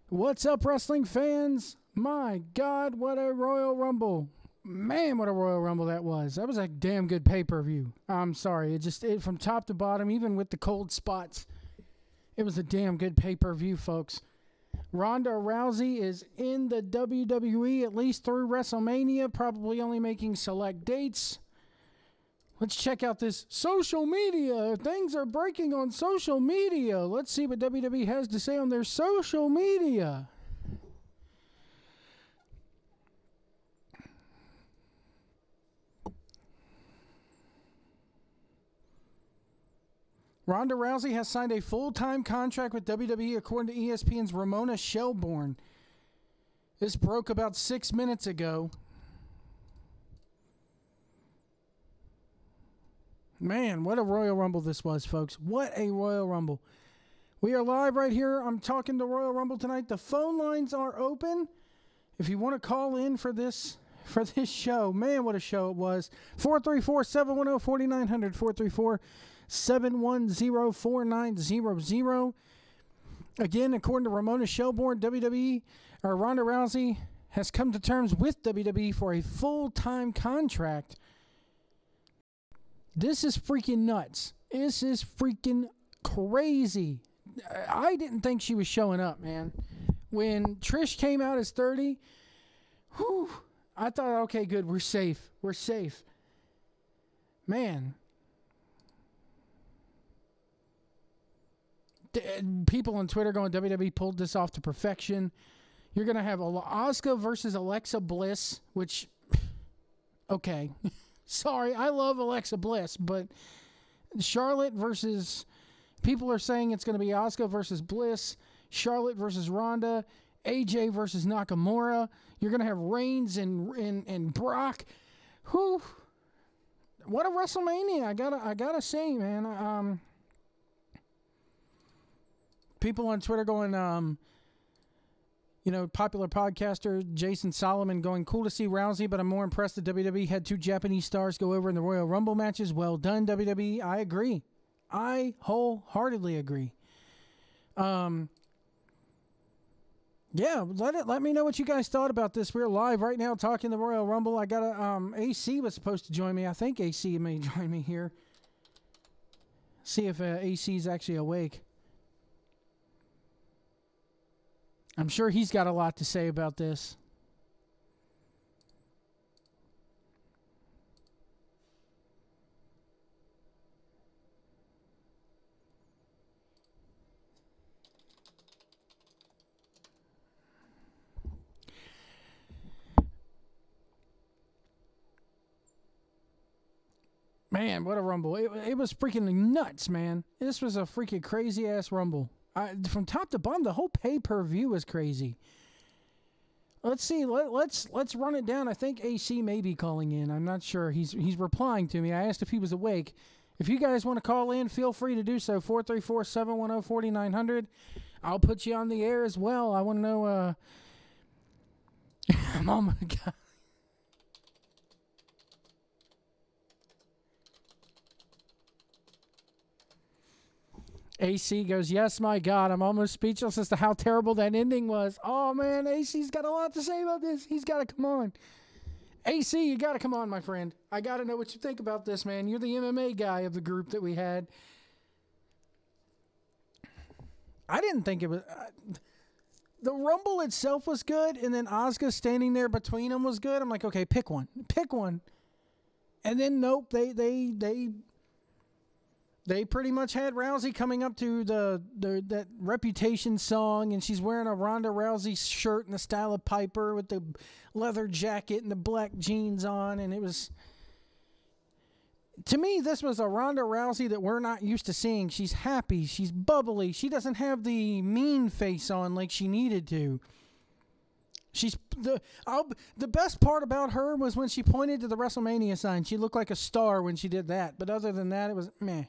What's up, wrestling fans? My God, what a Royal Rumble. Man, what a Royal Rumble that was. That was a damn good pay-per-view. I'm sorry. It from top to bottom, even with the cold spots, it was a damn good pay-per-view, folks. Ronda Rousey is in the WWE at least through WrestleMania, probably only making select dates. Let's check out this social media. Things are breaking on social media. Let's see what WWE has to say on their social media. Ronda Rousey has signed a full-time contract with WWE according to ESPN's Ramona Shelburne. This broke about 6 minutes ago. Man, what a Royal Rumble this was, folks. What a Royal Rumble. We are live right here. I'm talking to Royal Rumble tonight. The phone lines are open. If you want to call in for this show, man, what a show it was. 434-710-4900, 434-710-4900. Again, according to Ramona Shelburne, Ronda Rousey has come to terms with WWE for a full-time contract. This is freaking nuts. This is freaking crazy. I didn't think she was showing up, man. When Trish came out as 30, I thought, okay, good, we're safe. We're safe. Man. People on Twitter going, WWE pulled this off to perfection. You're going to have Asuka versus Alexa Bliss, which, okay. Sorry, I love Alexa Bliss, but Charlotte versus, people are saying it's going to be Asuka versus Bliss, Charlotte versus Ronda, AJ versus Nakamura. You're going to have Reigns and Brock. Whew. What a WrestleMania. I gotta say, man. People on Twitter going, popular podcaster Jason Solomon going, cool to see Rousey, but I'm more impressed that WWE had 2 Japanese stars go over in the Royal Rumble matches. Well done, WWE. I agree. I wholeheartedly agree. Yeah, let me know what you guys thought about this. We're live right now talking the Royal Rumble. I got AC was supposed to join me. I think AC may join me here. See if AC is actually awake. I'm sure he's got a lot to say about this. Man, what a Rumble. It was freaking nuts, man. This was a freaking crazy-ass Rumble. From top to bottom, the whole pay-per-view was crazy. Let's see. Let's run it down. I think AC may be calling in. I'm not sure. He's replying to me. I asked if he was awake. If you guys want to call in, feel free to do so. 434-710-4900. I'll put you on the air as well. I want to know. Oh my God. AC goes, yes, my God, I'm almost speechless as to how terrible that ending was. Oh, man, AC's got a lot to say about this. He's got to come on. AC, you got to come on, my friend. I got to know what you think about this, man. You're the MMA guy of the group that we had. I didn't think it was... the Rumble itself was good, and then Asuka standing there between them was good. I'm like, okay, pick one. Pick one. And then, nope, They pretty much had Rousey coming up to that Reputation song, and she's wearing a Ronda Rousey shirt in the style of Piper with the leather jacket and the black jeans on, and it was... To me, this was a Ronda Rousey that we're not used to seeing. She's happy. She's bubbly. She doesn't have the mean face on like she needed to. The best part about her was when she pointed to the WrestleMania sign. She looked like a star when she did that, but other than that, it was meh.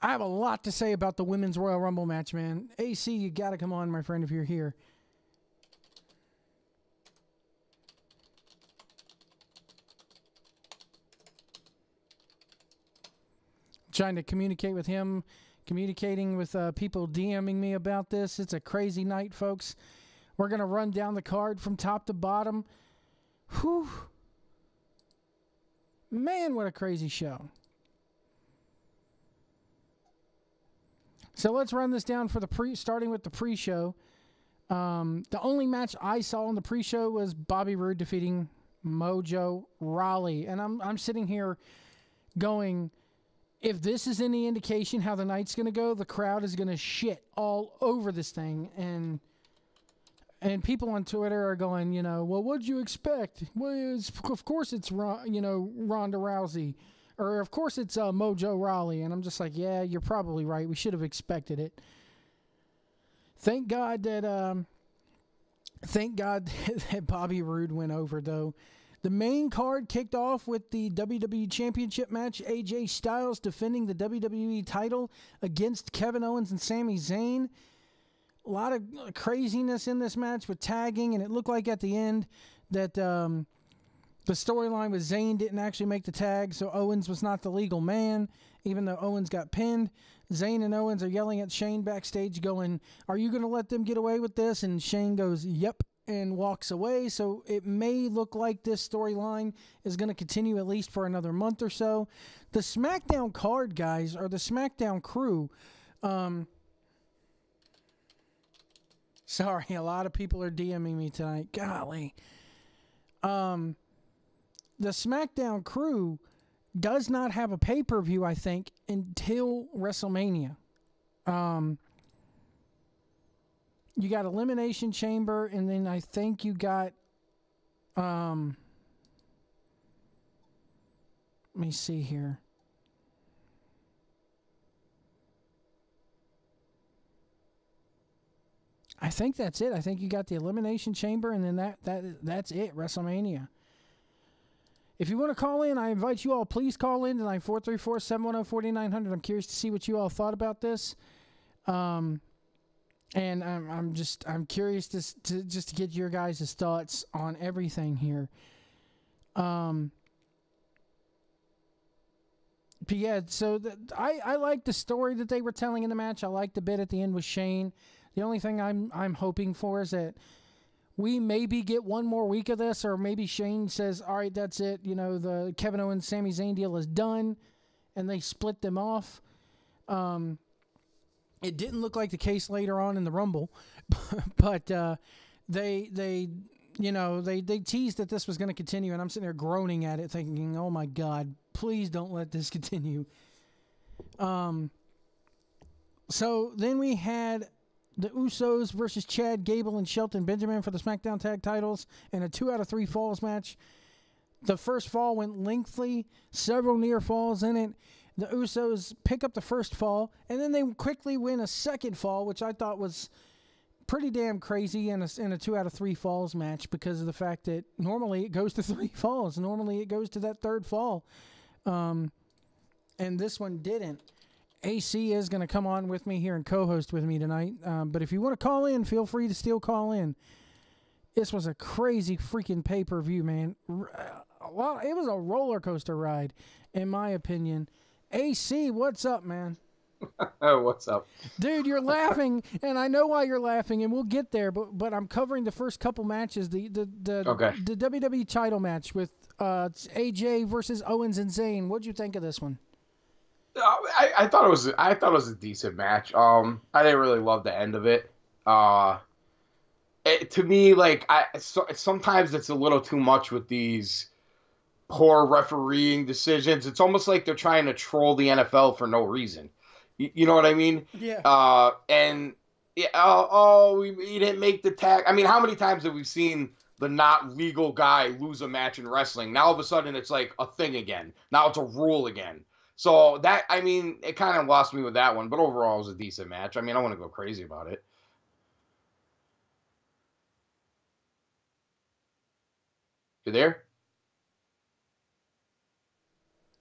I have a lot to say about the Women's Royal Rumble match, man. AC, you got to come on, my friend, if you're here. Trying to communicate with him. communicating with people DMing me about this. It's a crazy night, folks. We're going to run down the card from top to bottom. Whew. Man, what a crazy show. So let's run this down for starting with the pre-show. The only match I saw in the pre-show was Bobby Roode defeating Mojo Rawley. And I'm sitting here going, if this is any indication how the night's going to go, the crowd is going to shit all over this thing. And people on Twitter are going, well, what'd you expect? Well, of course it's, Ronda Rousey. Or, of course it's Mojo Rawley. And I'm just like, yeah, you're probably right. We should have expected it. Thank God that Bobby Roode went over, though. The main card kicked off with the WWE Championship match. AJ Styles defending the WWE title against Kevin Owens and Sami Zayn. A lot of craziness in this match with tagging, and it looked like at the end that the storyline with Zayn didn't actually make the tag, so Owens was not the legal man, even though Owens got pinned. Zayn and Owens are yelling at Shane backstage going, are you going to let them get away with this? And Shane goes, yep, and walks away. So it may look like this storyline is going to continue at least for another month or so. The SmackDown card, guys, or the SmackDown crew, sorry, a lot of people are DMing me tonight. Golly. The SmackDown crew does not have a pay-per-view, I think, until WrestleMania. You got Elimination Chamber, and then I think you got... let me see here. I think that's it. I think you got the Elimination Chamber, and then that's it, WrestleMania. If you want to call in, I invite you all. Please call in tonight, 434-710-4900. I'm curious to see what you all thought about this. And I'm curious to get your guys' thoughts on everything here. But yeah, so I like the story that they were telling in the match. I like the bit at the end with Shane. The only thing I'm hoping for is that we maybe get one more week of this, or maybe Shane says, all right, that's it. The Kevin Owens, Sami Zayn deal is done, and they split them off. It didn't look like the case later on in the Rumble, but they teased that this was going to continue, and I'm sitting there groaning at it thinking, oh my God, please don't let this continue. So then we had the Usos versus Chad Gable and Shelton Benjamin for the SmackDown Tag Titles in a 2 out of 3 falls match. The first fall went lengthy, several near falls in it. The Usos pick up the first fall, and then they quickly win a second fall, which I thought was pretty damn crazy in a 2 out of 3 falls match, because of the fact that normally it goes to 3 falls. Normally it goes to that third fall. And this one didn't. AC is going to come on with me here and co-host with me tonight. But if you want to call in, feel free to still call in. This was a crazy freaking pay-per-view, man. Well, it was a roller coaster ride, in my opinion. AC, what's up, man? Oh, what's up? Dude, you're laughing, and I know why you're laughing, and we'll get there, but I'm covering the first couple matches. The WWE title match with AJ versus Owens and Zayn. What'd you think of this one? I thought it was a decent match. I didn't really love the end of it. To me, sometimes it's a little too much with these poor refereeing decisions. It's almost like they're trying to troll the NFL for no reason. You know what I mean? Yeah. He didn't make the tag. I mean, how many times have we seen the not legal guy lose a match in wrestling? Now all of a sudden it's like a thing again. Now it's a rule again. So it kind of lost me with that one, but overall it was a decent match. I mean, I want to go crazy about it. You there?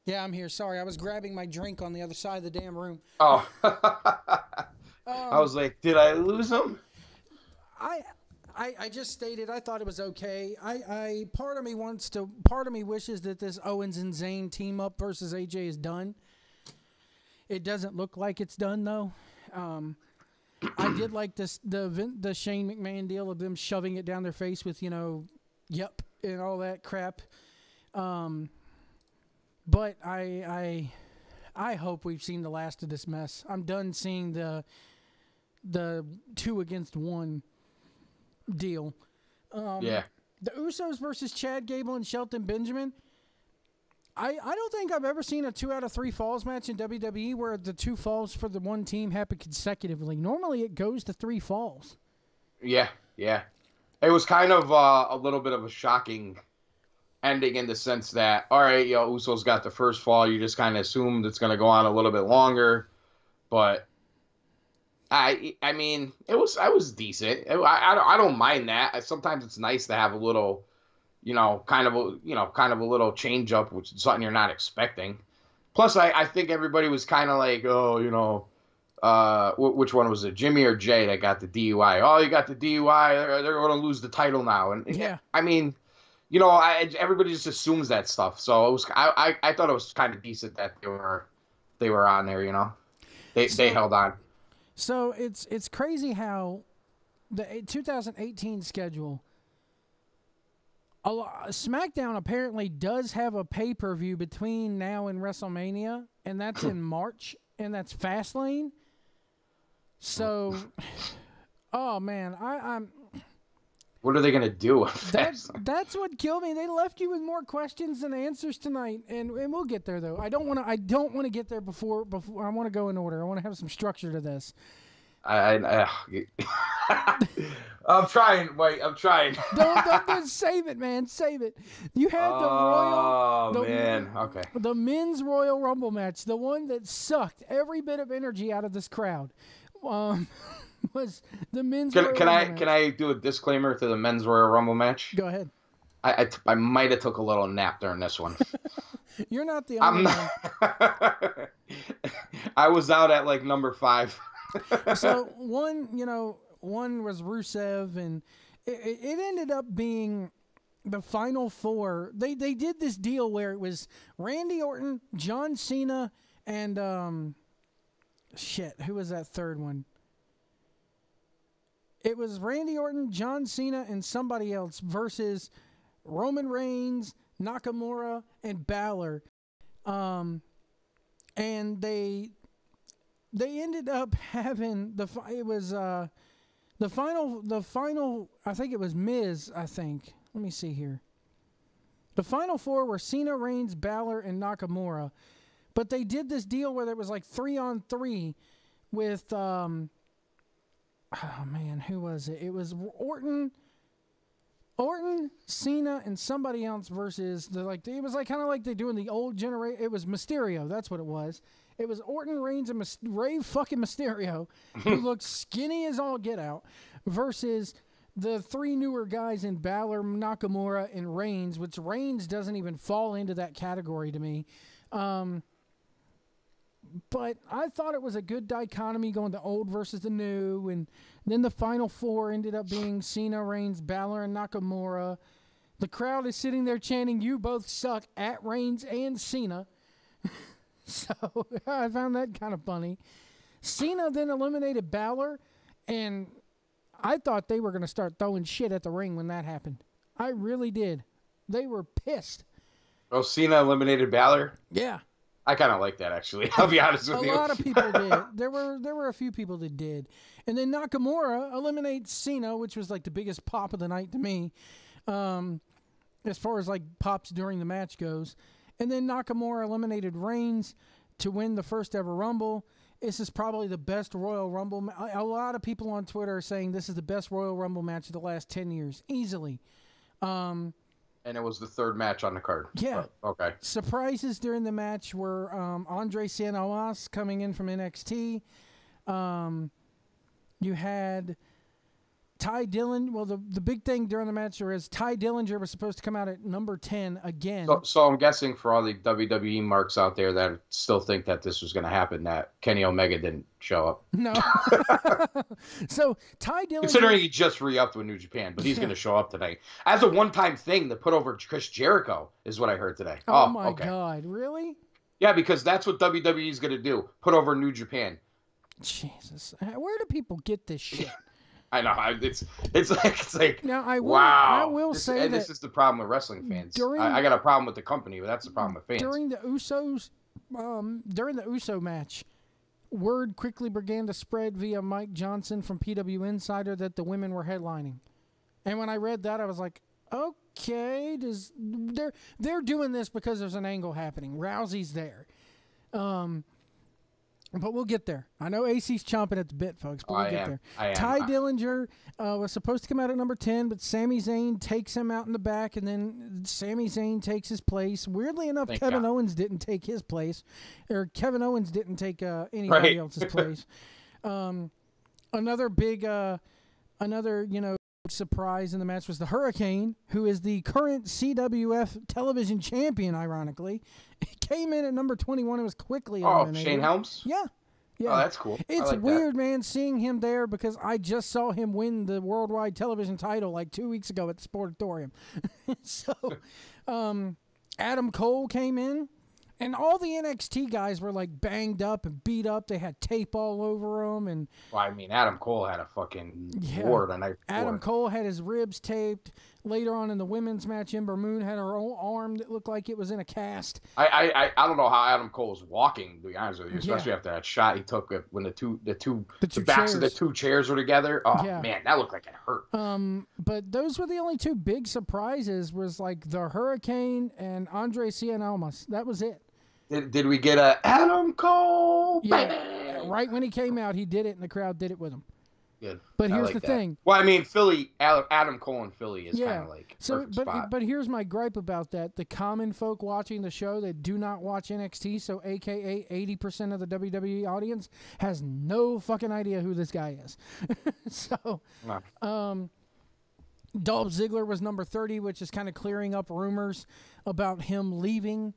Yeah, I'm here. Sorry, I was grabbing my drink on the other side of the damn room. Oh. I was like, did I lose him? I just stated I thought it was okay. Part of me wishes that this Owens and Zayn team up versus AJ is done. It doesn't look like it's done though. I did like the Shane McMahon deal of them shoving it down their face with yep and all that crap. But I hope we've seen the last of this mess. I'm done seeing the 2 against 1 deal. Yeah. The Usos versus Chad Gable and Shelton Benjamin. I don't think I've ever seen a 2 out of 3 falls match in WWE where the 2 falls for the one team happen consecutively. Normally it goes to 3 falls. Yeah. It was kind of a little bit of a shocking ending in the sense that, all right, Usos got the first fall. You just kind of assumed it's going to go on a little bit longer. But I mean, I was decent. I don't mind that. Sometimes it's nice to have a little, kind of a little change up, which is something you're not expecting. Plus, I think everybody was kind of like, which one was it, Jimmy or Jay that got the DUI? Oh, you got the DUI. They're going to lose the title now. And yeah, I mean, everybody just assumes that stuff. So it was, I thought it was kind of decent that they were on there. They held on. So it's crazy how the 2018 schedule. SmackDown apparently does have a pay-per-view between now and WrestleMania, and that's in March, and that's Fastlane. So, oh man, I'm. What are they gonna do? That's what killed me. They left you with more questions than answers tonight, and we'll get there though. I don't want to get there before. I want to go in order. I want to have some structure to this. I'm trying. Wait, I'm trying. Don't save it, man. Save it. You had the men's Royal Rumble match, the one that sucked every bit of energy out of this crowd. Was the men's Royal Rumble match. Can I do a disclaimer to the men's Royal Rumble match? Go ahead. I might have took a little nap during this one. You're not the only one. I was out at like number 5. So one was Rusev, and it ended up being the final 4. They did this deal where it was Randy Orton, John Cena, and who was that third one? It was Randy Orton, John Cena, and somebody else versus Roman Reigns, Nakamura, and Balor. And they ended up having the final. I think it was Miz. Let me see here. The final 4 were Cena, Reigns, Balor, and Nakamura, but they did this deal where it was like 3-on-3 with oh man, who was it? It was Orton, Cena, and somebody else versus it was like kind of like they do in the old generation. It was Mysterio. That's what it was. It was Orton, Reigns, and Rey fucking Mysterio, who looked skinny as all get out, versus the 3 newer guys in Balor, Nakamura, and Reigns, which Reigns doesn't even fall into that category to me. But I thought it was a good dichotomy going the old versus the new, and then the final 4 ended up being Cena, Reigns, Balor, and Nakamura. The crowd is sitting there chanting, "You both suck," at Reigns and Cena. So I found that kind of funny. Cena then eliminated Balor, and I thought they were going to start throwing shit at the ring when that happened. I really did. They were pissed. Oh, Cena eliminated Balor? Yeah. I kind of like that, actually. I'll be honest with you. A lot of people did. There were a few people that did. And then Nakamura eliminates Cena, which was like the biggest pop of the night to me, as far as like pops during the match goes. And then Nakamura eliminated Reigns to win the first ever Rumble. This is probably the best Royal Rumble. A lot of people on Twitter are saying this is the best Royal Rumble match of the last 10 years, easily. And it was the 3rd match on the card. Yeah. But, okay. Surprises during the match were Andre Santos coming in from NXT. You had Ty Dillinger. Well, the big thing during the match was Ty Dillinger was supposed to come out at number 10 again. So I'm guessing for all the WWE marks out there that still think that this was going to happen, that Kenny Omega didn't show up. No. So Ty Dillinger, considering he just re-upped with New Japan, but he's going to show up today as a one-time thing to put over Chris Jericho, is what I heard today. Oh my God, really? Yeah, because that's what WWE is going to do. Put over New Japan. Jesus, where do people get this shit? I know. It's like Now I wow. will This, say and that this is the problem with wrestling fans. during I got a problem with the company, but that's the problem with fans. during the Uso match, word quickly began to spread via Mike Johnson from PW Insider that the women were headlining. And when I read that, I was like, okay, they're doing this because there's an angle happening. Rousey's there. But we'll get there. I know AC's chomping at the bit, folks, but we'll get there. Ty Dillinger was supposed to come out at number 10, but Sami Zayn takes him out in the back, and then Sami Zayn takes his place. Weirdly enough, Kevin Owens didn't take his place, or Kevin Owens didn't take anybody else's place. Another big, surprise in the match was the Hurricane, who is the current CWF television champion, ironically. He came in at number 21 and was quickly eliminated. Shane Helms? Yeah. Oh, that's cool. It's weird, man, seeing him there because I just saw him win the worldwide television title like 2 weeks ago at the Sportatorium. So, Adam Cole came in, and all the NXT guys were like banged up and beat up. They had tape all over them, and Adam Cole had a fucking war the night before. Adam Cole had his ribs taped. Later on in the women's match, Ember Moon had her own arm that looked like it was in a cast. I don't know how Adam Cole was walking, to be honest with you, especially after that shot he took when the backs of the two chairs were together. Oh man, that looked like it hurt. But those were the only two big surprises. Was like the Hurricane and Andre Cien Almas. That was it. Did we get a Adam Cole? Yeah, right when he came out, he did it, and the crowd did it with him. Good. But here's the thing. Well, I mean, Adam Cole in Philly is kind of like so. But here's my gripe about that: the common folk watching the show that do not watch NXT, so AKA 80% of the WWE audience, has no fucking idea who this guy is. So, Dolph Ziggler was number 30, which is kind of clearing up rumors about him leaving.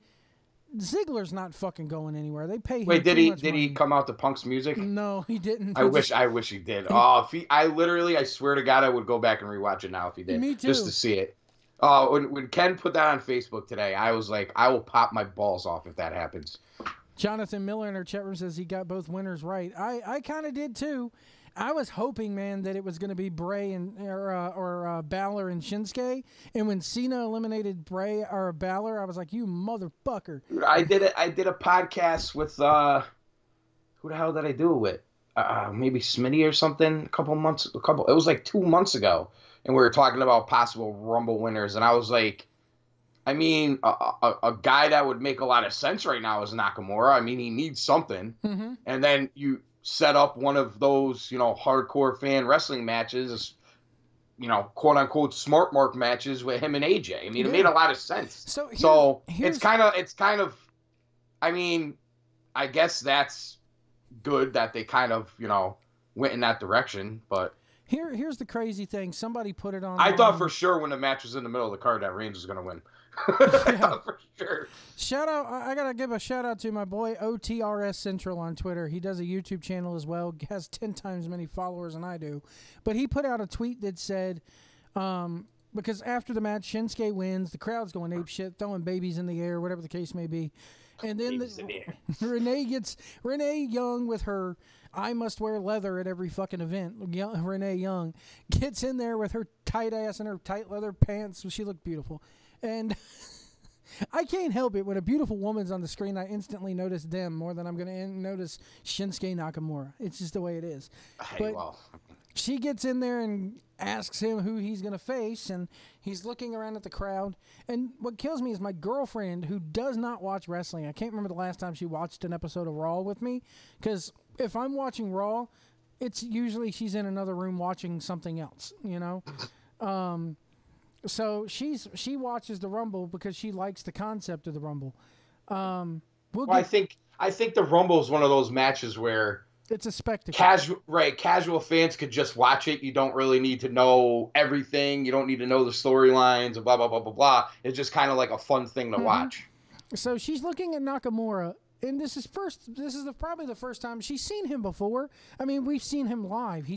Ziggler's not fucking going anywhere. They pay him. Wait, did he come out to Punk's music? No, he didn't. I wish he did. I swear to God, I would go back and rewatch it now if he did. Me too. Just to see it. When Ken put that on Facebook today, I was like, I will pop my balls off if that happens. Jonathan Miller in our chat room says he got both winners right. I kind of did too. I was hoping, man, that it was going to be Bray or Balor and Shinsuke. And when Cena eliminated Bray or Balor, I was like, "You motherfucker!" I did a podcast with who the hell did I do it with? Maybe Smitty or something. It was like 2 months ago, and we were talking about possible Rumble winners, and I was like, I mean, a guy that would make a lot of sense right now is Nakamura. I mean, he needs something, and then you set up one of those, hardcore fan wrestling matches, quote unquote smart mark matches with him and AJ. I mean, it made a lot of sense. So it's kind of, I mean, I guess that's good that they kind of, went in that direction. But here's the crazy thing. Somebody put it on. I thought for sure when the match was in the middle of the card that Reigns was going to win. I thought for sure. Shout out! I gotta give a shout out to my boy OTRS Central on Twitter. He does a YouTube channel as well. Has 10 times as many followers than I do. But he put out a tweet that said, because after the match, Shinsuke wins, the crowd's going ape shit, throwing babies in the air, whatever the case may be. And then Renee Young with her I must wear leather at every fucking event. Renee Young gets in there with her tight ass and her tight leather pants. She looked beautiful. And I can't help it. When a beautiful woman's on the screen, I instantly notice them more than I'm going to notice Shinsuke Nakamura. It's just the way it is. She gets in there and asks him who he's going to face, and he's looking around at the crowd. And what kills me is my girlfriend, who does not watch wrestling. I can't remember the last time she watched an episode of Raw with me, because if I'm watching Raw, it's usually she's in another room watching something else, So she watches the Rumble because she likes the concept of the Rumble. I think the Rumble is one of those matches where it's a spectacle. Casual fans could just watch it. You don't really need to know everything. You don't need to know the storylines and blah blah blah blah blah. It's just kind of like a fun thing to watch. So she's looking at Nakamura, and this is probably the first time she's seen him before. I mean, we've seen him live.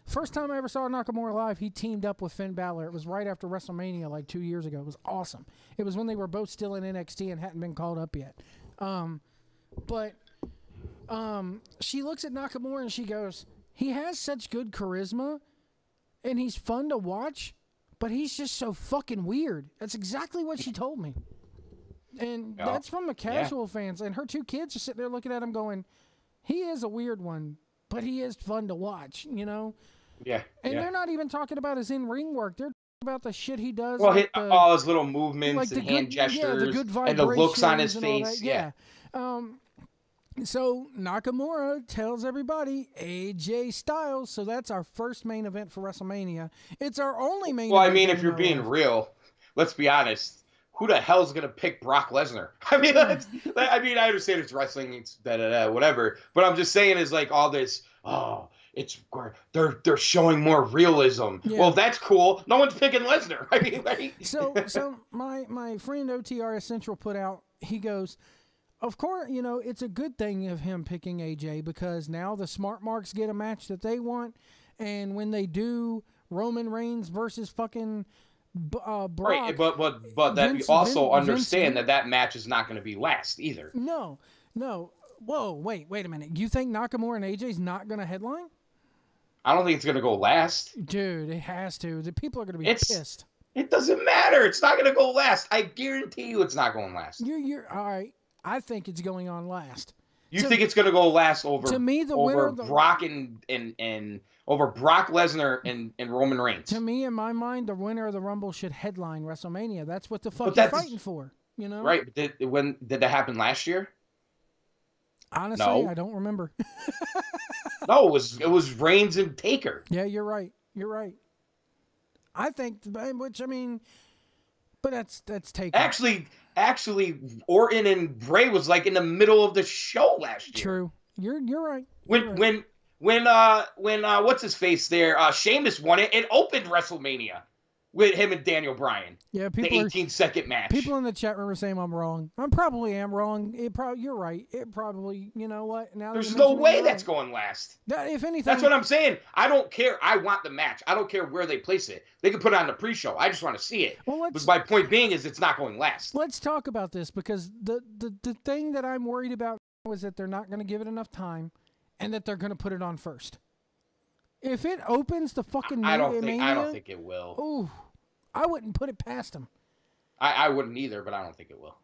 First time I ever saw Nakamura live, he teamed up with Finn Balor. It was right after WrestleMania, like 2 years ago. It was awesome. It was when they were both still in NXT and hadn't been called up yet. But she looks at Nakamura and she goes, he has such good charisma and he's fun to watch, but he's just so fucking weird. That's exactly what she told me. And that's from the casual fans. And her 2 kids are sitting there looking at him going, he is a weird one, but he is fun to watch, you know? Yeah. And they're not even talking about his in-ring work. They're talking about the shit he does. Well, all his little movements like and hand gestures the good and the looks on his and all face. that. Yeah. So Nakamura tells everybody AJ Styles. So that's our first main event for WrestleMania. It's our only main event. Well, I mean, if you're being real, let's be honest. Who the hell's gonna pick Brock Lesnar? I mean, I understand it's wrestling, it's whatever. But I'm just saying, is like all this. Oh, they're showing more realism. Yeah. Well, if that's cool, no one's picking Lesnar. I mean, right? So my friend OTR Central put out. He goes, of course, you know, it's a good thing of him picking AJ because now the smart marks get a match that they want, and when they do Roman Reigns versus fucking Brock, right, but that you also understand that match is not going to be last either. No. Whoa, wait a minute. You think Nakamura and AJ's not going to headline? I don't think it's going to go last. Dude, it has to. The people are going to be pissed. It doesn't matter. It's not going to go last. I guarantee you it's not going last. You're all right. I think it's going on last. You think it's going to go last over? To me, the winner of Brock and over Brock Lesnar and Roman Reigns. To me, in my mind, the winner of the Rumble should headline WrestleMania. That's what the fuck you're fighting for, you know? Right. Did that happen last year? Honestly, no. I don't remember. No, it was Reigns and Taker. Yeah, you're right. I think, but that's Taker. Actually, Orton and Bray was like in the middle of the show last year. True. You're right. When what's his face there? Sheamus won it. It opened WrestleMania with him and Daniel Bryan. Yeah, the 18-second match. People in the chat room are saying I'm wrong. I probably am wrong. You're right. It probably, you know what? Now there's no way that's going last. If anything, that's what I'm saying. I don't care. I want the match. I don't care where they place it. They can put it on the pre-show. I just want to see it. Well, but my point being is it's not going last. Let's talk about this because the thing that I'm worried about is that they're not going to give it enough time, and that they're going to put it on first. If it opens the fucking I don't think it will. Ooh, I wouldn't put it past them. I wouldn't either, but I don't think it will.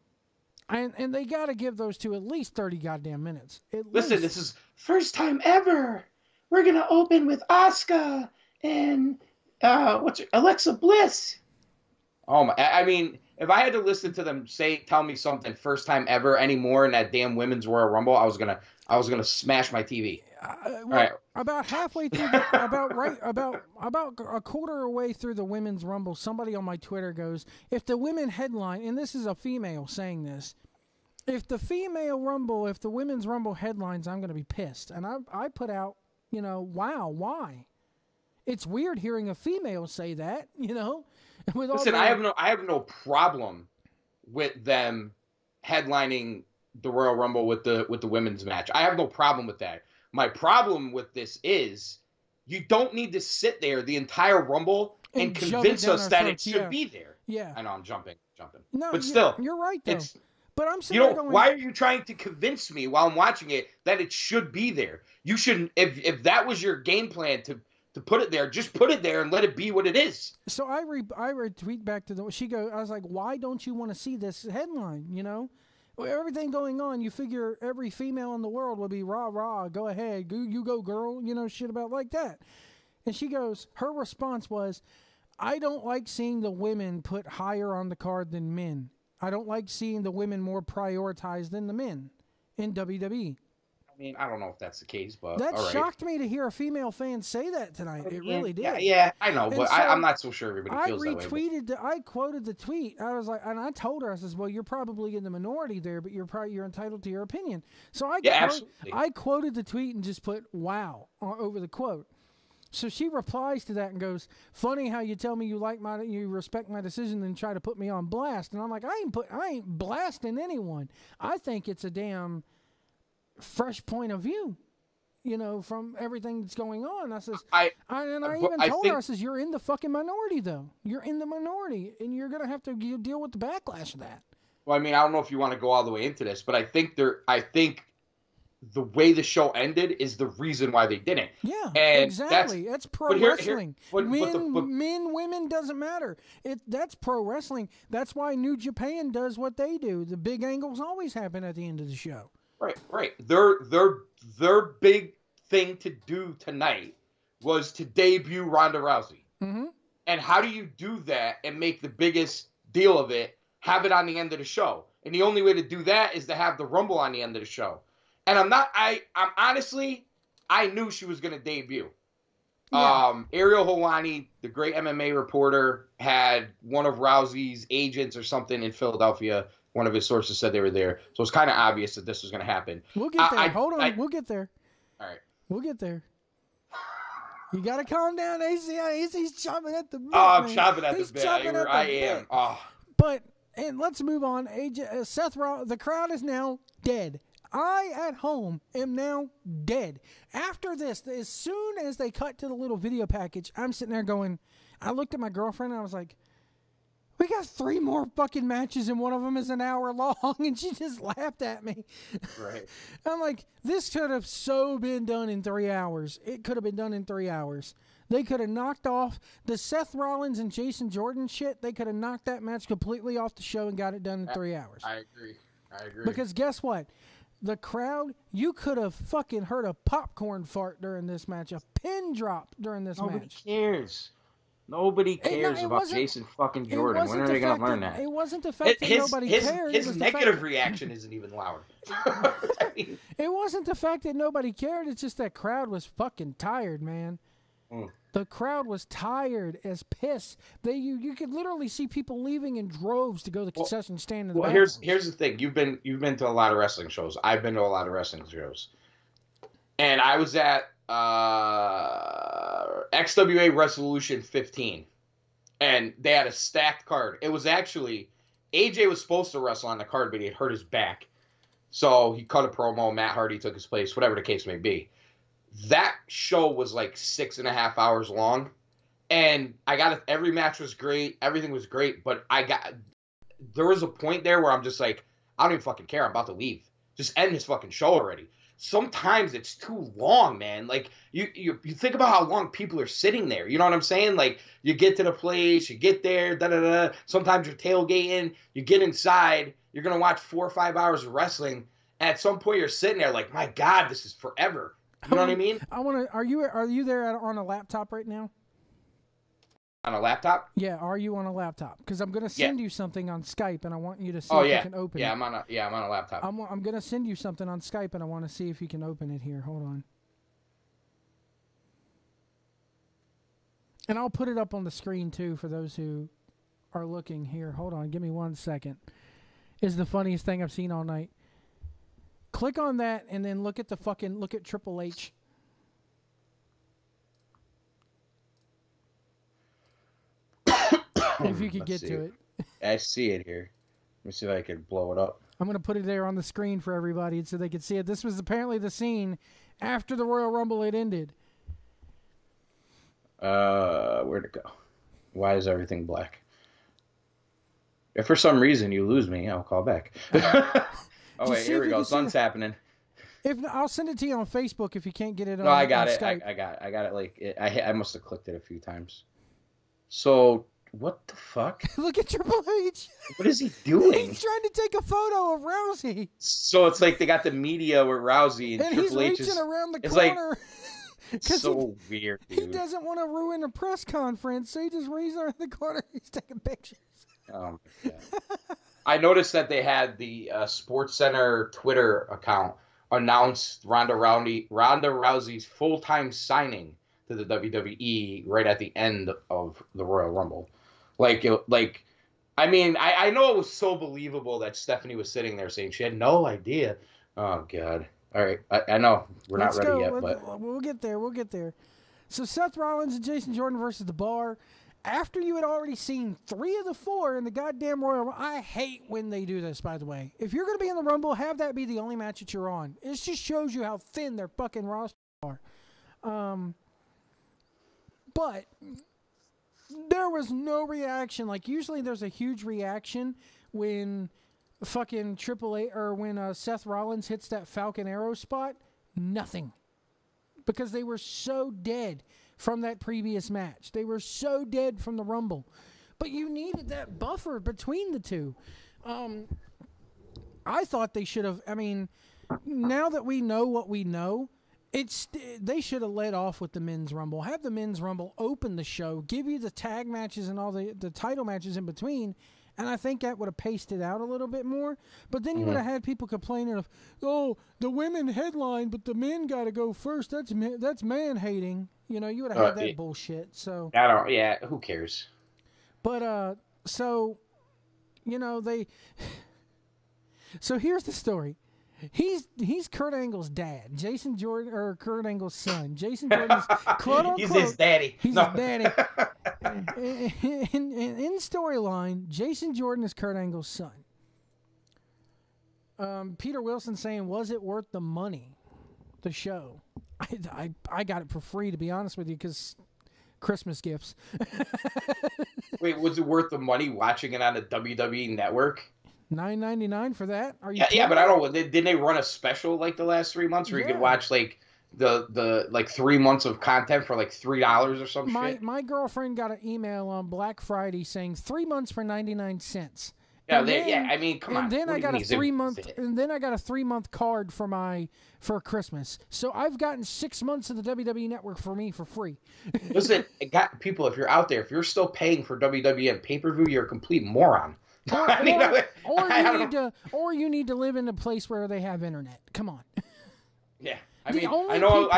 And they got to give those two at least 30 goddamn minutes. Listen, this is first time ever. We're gonna open with Asuka and Alexa Bliss. Oh my! I mean, if I had to listen to them tell me something first time ever anymore in that damn Women's Royal Rumble, I was gonna smash my TV. All right. About halfway through, about a quarter away through the Women's Rumble, somebody on my Twitter goes, "If the women headline," and this is a female saying this, if the Women's Rumble headlines, I'm going to be pissed. And I put out, wow, why? It's weird hearing a female say that, Listen, I have no problem with them headlining the Royal Rumble with the women's match. I have no problem with that. My problem with this is you don't need to sit there the entire Rumble and convince us that it should be there. Yeah. I know I'm jumping. No, but still, you're right though. But I'm saying, why are you trying to convince me while I'm watching it that it should be there? You shouldn't. If that was your game plan to put it there, just put it there and let it be what it is. So I retweet back to I was like, why don't you want to see this headline? Everything going on, you figure every female in the world would be rah, go ahead, you go girl, shit about like that. And she goes, her response was, I don't like seeing the women put higher on the card than men. I don't like seeing the women more prioritized than the men in WWE. I mean, I don't know if that's the case, but that shocked me to hear a female fan say that tonight. It really did. Yeah, I know, but I'm not so sure everybody feels that way. I quoted the tweet. I was like, and I told her, I says, well, you're probably in the minority there, but you're entitled to your opinion. So I quoted the tweet and just put "wow" over the quote. So she replies to that and goes, "Funny how you tell me you respect my decision and try to put me on blast." And I'm like, I ain't blasting anyone. I think it's a damn fresh point of view, from everything that's going on. I says, I even told her, I says, you're in the fucking minority though. You're in the minority, and you're gonna have to deal with the backlash of that. Well, I mean, I don't know if you want to go all the way into this, but I think the way the show ended is the reason why they didn't. Yeah, and exactly. That's pro wrestling. Men, women doesn't matter. That's pro wrestling. That's why New Japan does what they do. The big angles always happen at the end of the show. Right. Their big thing to do tonight was to debut Ronda Rousey. Mm-hmm. And how do you do that and make the biggest deal of it? Have it on the end of the show. And the only way to do that is to have the Rumble on the end of the show. And I'm honestly, I knew she was going to debut. Yeah. Ariel Helwani, the great MMA reporter, had one of Rousey's agents or something in Philadelphia. One of his sources said they were there. So it's kind of obvious that this was going to happen. We'll get there. Hold on. We'll get there. All right. We'll get there. You got to calm down, AC. AC's chopping at the bit. Oh, I'm chopping at the bit. I am. Oh. But, and let's move on. Seth Rollins, the crowd is now dead. I, at home, am now dead. After this, as soon as they cut to the little video package, I'm sitting there going, I looked at my girlfriend and I was like, we got 3 more fucking matches and one of them is an hour long, and she just laughed at me. Right. I'm like, this could have so been done in 3 hours. It could have been done in 3 hours. They could have knocked off the Seth Rollins and Jason Jordan shit. They could have knocked that match completely off the show and got it done in 3 hours. I agree. Because guess what? The crowd, you could have fucking heard a popcorn fart during this match, a pin drop during this match. Nobody cares about Jason fucking Jordan. When are they going to learn that? It wasn't the fact that nobody cared. His negative reaction isn't even loud. It wasn't the fact that nobody cared. It's just that crowd was fucking tired, man. The crowd was tired as piss. You could literally see people leaving in droves to go to the concession stand in the bathroom. Here's the thing. You've been to a lot of wrestling shows. I've been to a lot of wrestling shows. And I was at XWA Resolution 15. And they had a stacked card. It was actually AJ was supposed to wrestle on the card, but he had hurt his back. So he cut a promo, Matt Hardy took his place, whatever the case may be. That show was like 6.5 hours long, and every match was great, everything was great, but there was a point there where I'm just like, I don't even fucking care, I'm about to leave. Just end this fucking show already. Sometimes it's too long, man. Like, you think about how long people are sitting there, you know what I'm saying? Like, you get to the place, you get there, da-da-da, sometimes you're tailgating, you get inside, you're gonna watch 4 or 5 hours of wrestling, and at some point you're sitting there like, my God, this is forever. You know what I mean? Are you there on a laptop right now? On a laptop? Yeah, are you on a laptop? Because I'm gonna send you something on Skype, and I want you to see if you can open it. I'm on a laptop. I'm gonna send you something on Skype, and I want to see if you can open it here. Hold on. And I'll put it up on the screen too for those who are looking here. Hold on, give me 1 second. It's the funniest thing I've seen all night. Click on that and then look at Triple H. If you could get to it. I see it here. Let me see if I can blow it up. I'm going to put it there on the screen for everybody so they can see it. This was apparently the scene after the Royal Rumble had ended. Where'd it go? Why is everything black? If for some reason you lose me, I'll call back. Oh, wait, here we go. Sun's happening. I'll send it to you on Facebook if you can't get it on No, I got it. Skype. I got it. Like, I must have clicked it a few times. So, what the fuck? Look at Triple H. What is he doing? He's trying to take a photo of Rousey. So it's like they got the media with Rousey and Triple H he's reaching around the Like, corner. it's so weird, dude. He doesn't want to ruin a press conference, so he just reaches around the corner. He's taking pictures. Oh, my God. I noticed that they had the SportsCenter Twitter account announced Ronda Rousey's full-time signing to the WWE right at the end of the Royal Rumble. I mean, I know it was so believable that Stephanie was sitting there saying she had no idea. Oh, God. All right. I know we're not ready yet, but we'll get there. We'll get there. So Seth Rollins and Jason Jordan versus The Bar. After you had already seen 3 of the 4 in the goddamn Royal Rumble. I hate when they do this, by the way. If you're going to be in the Rumble, have that be the only match that you're on. It just shows you how thin their fucking roster are. But there was no reaction. Like, usually there's a huge reaction when fucking Triple H, or when Seth Rollins hits that Falcon Arrow spot, nothing. Because they were so dead from that previous match. They were so dead from the Rumble. But you needed that buffer between the two. I thought they should have, I mean, now that we know what we know, they should have led off with the Men's Rumble. Have the Men's Rumble open the show, give you the tag matches and all the title matches in between, and I think that would have paced it out a little bit more. But then you would have had people complaining of, oh, the women headline, but the men got to go first. That's man-hating. You know, you would have had that bullshit. So who cares? But, so, you know, so here's the story. He's Kurt Angle's dad, Jason Jordan, or Kurt Angle's son. Jason Jordan's quote unquote. He's his daddy. He's his daddy. In storyline, Jason Jordan is Kurt Angle's son. Peter Wilson saying, "Was it worth the money?" The show. I got it for free, to be honest with you, because Christmas gifts. Wait, was it worth the money watching it on the WWE network? $9.99 for that? Are you? Yeah, but I don't. Didn't they run a special like the last 3 months where you could watch like the like 3 months of content for like $3 or some shit? My girlfriend got an email on Black Friday saying 3 months for 99 cents. Yeah, I mean, come on. And then I got a 3 month, and then I got a 3 month card for Christmas. So I've gotten 6 months of the WWE Network for me for free. Listen, people, if you're out there, if you're still paying for WWE and pay-per-view, you're a complete moron. Or you need to live in a place where they have internet. Come on. Yeah. I know.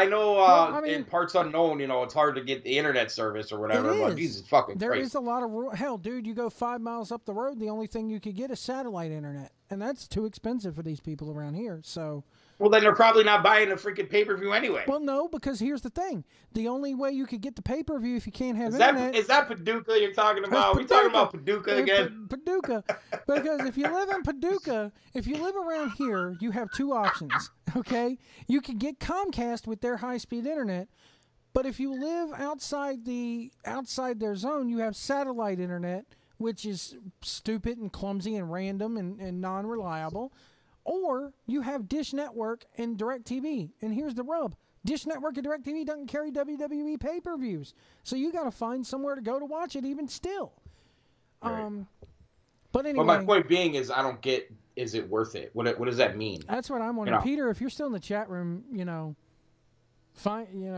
In parts unknown, you know, it's hard to get the internet service or whatever. But Jesus fucking Christ. There is a lot of hell, dude. You go 5 miles up the road, the only thing you could get is satellite internet, and that's too expensive for these people around here. So. Well, then they're probably not buying a freaking pay-per-view anyway. Well, no, because here's the thing. The only way you could get the pay-per-view if you can't have internet... Is that Paducah you're talking about? Are we talking about Paducah again? Paducah. Because if you live in Paducah, if you live around here, you have two options, okay? You could get Comcast with their high-speed internet, but if you live outside their zone, you have satellite internet, which is stupid and clumsy and random and non-reliable. Or you have Dish Network and DirecTV. And here's the rub. Dish Network and DirecTV doesn't carry WWE pay-per-views. So you got to find somewhere to go to watch it even still. Right. But anyway. But my point being is I don't get, is it worth it? What does that mean? That's what I'm wondering. You know, Peter, if you're still in the chat room,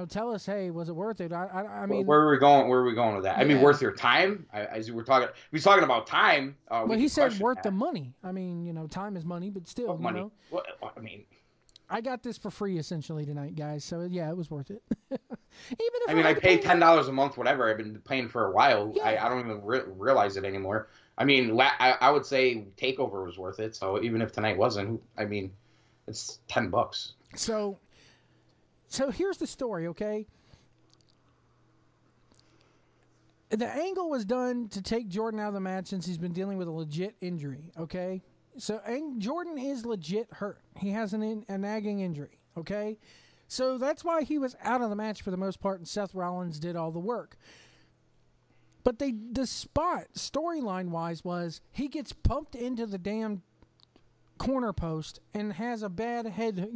tell us, hey, was it worth it? I mean, where are we going? Where are we going with that? Yeah. I mean, worth your time? As we were talking about time. Well, he said worth the money. I mean, time is money, but still, money. Well, I mean, I got this for free essentially tonight, guys. So yeah, it was worth it. I pay $10 a month, whatever. I've been paying for a while. Yeah. I don't even realize it anymore. I mean, I would say Takeover was worth it. So even if tonight wasn't, I mean, it's $10. So here's the story, okay? The angle was done to take Jordan out of the match since he's been dealing with a legit injury, okay? So Jordan is legit hurt. He has a nagging injury, okay? So that's why he was out of the match for the most part, and Seth Rollins did all the work. But the spot, storyline-wise, was he gets pumped into the damn corner post and has a bad head,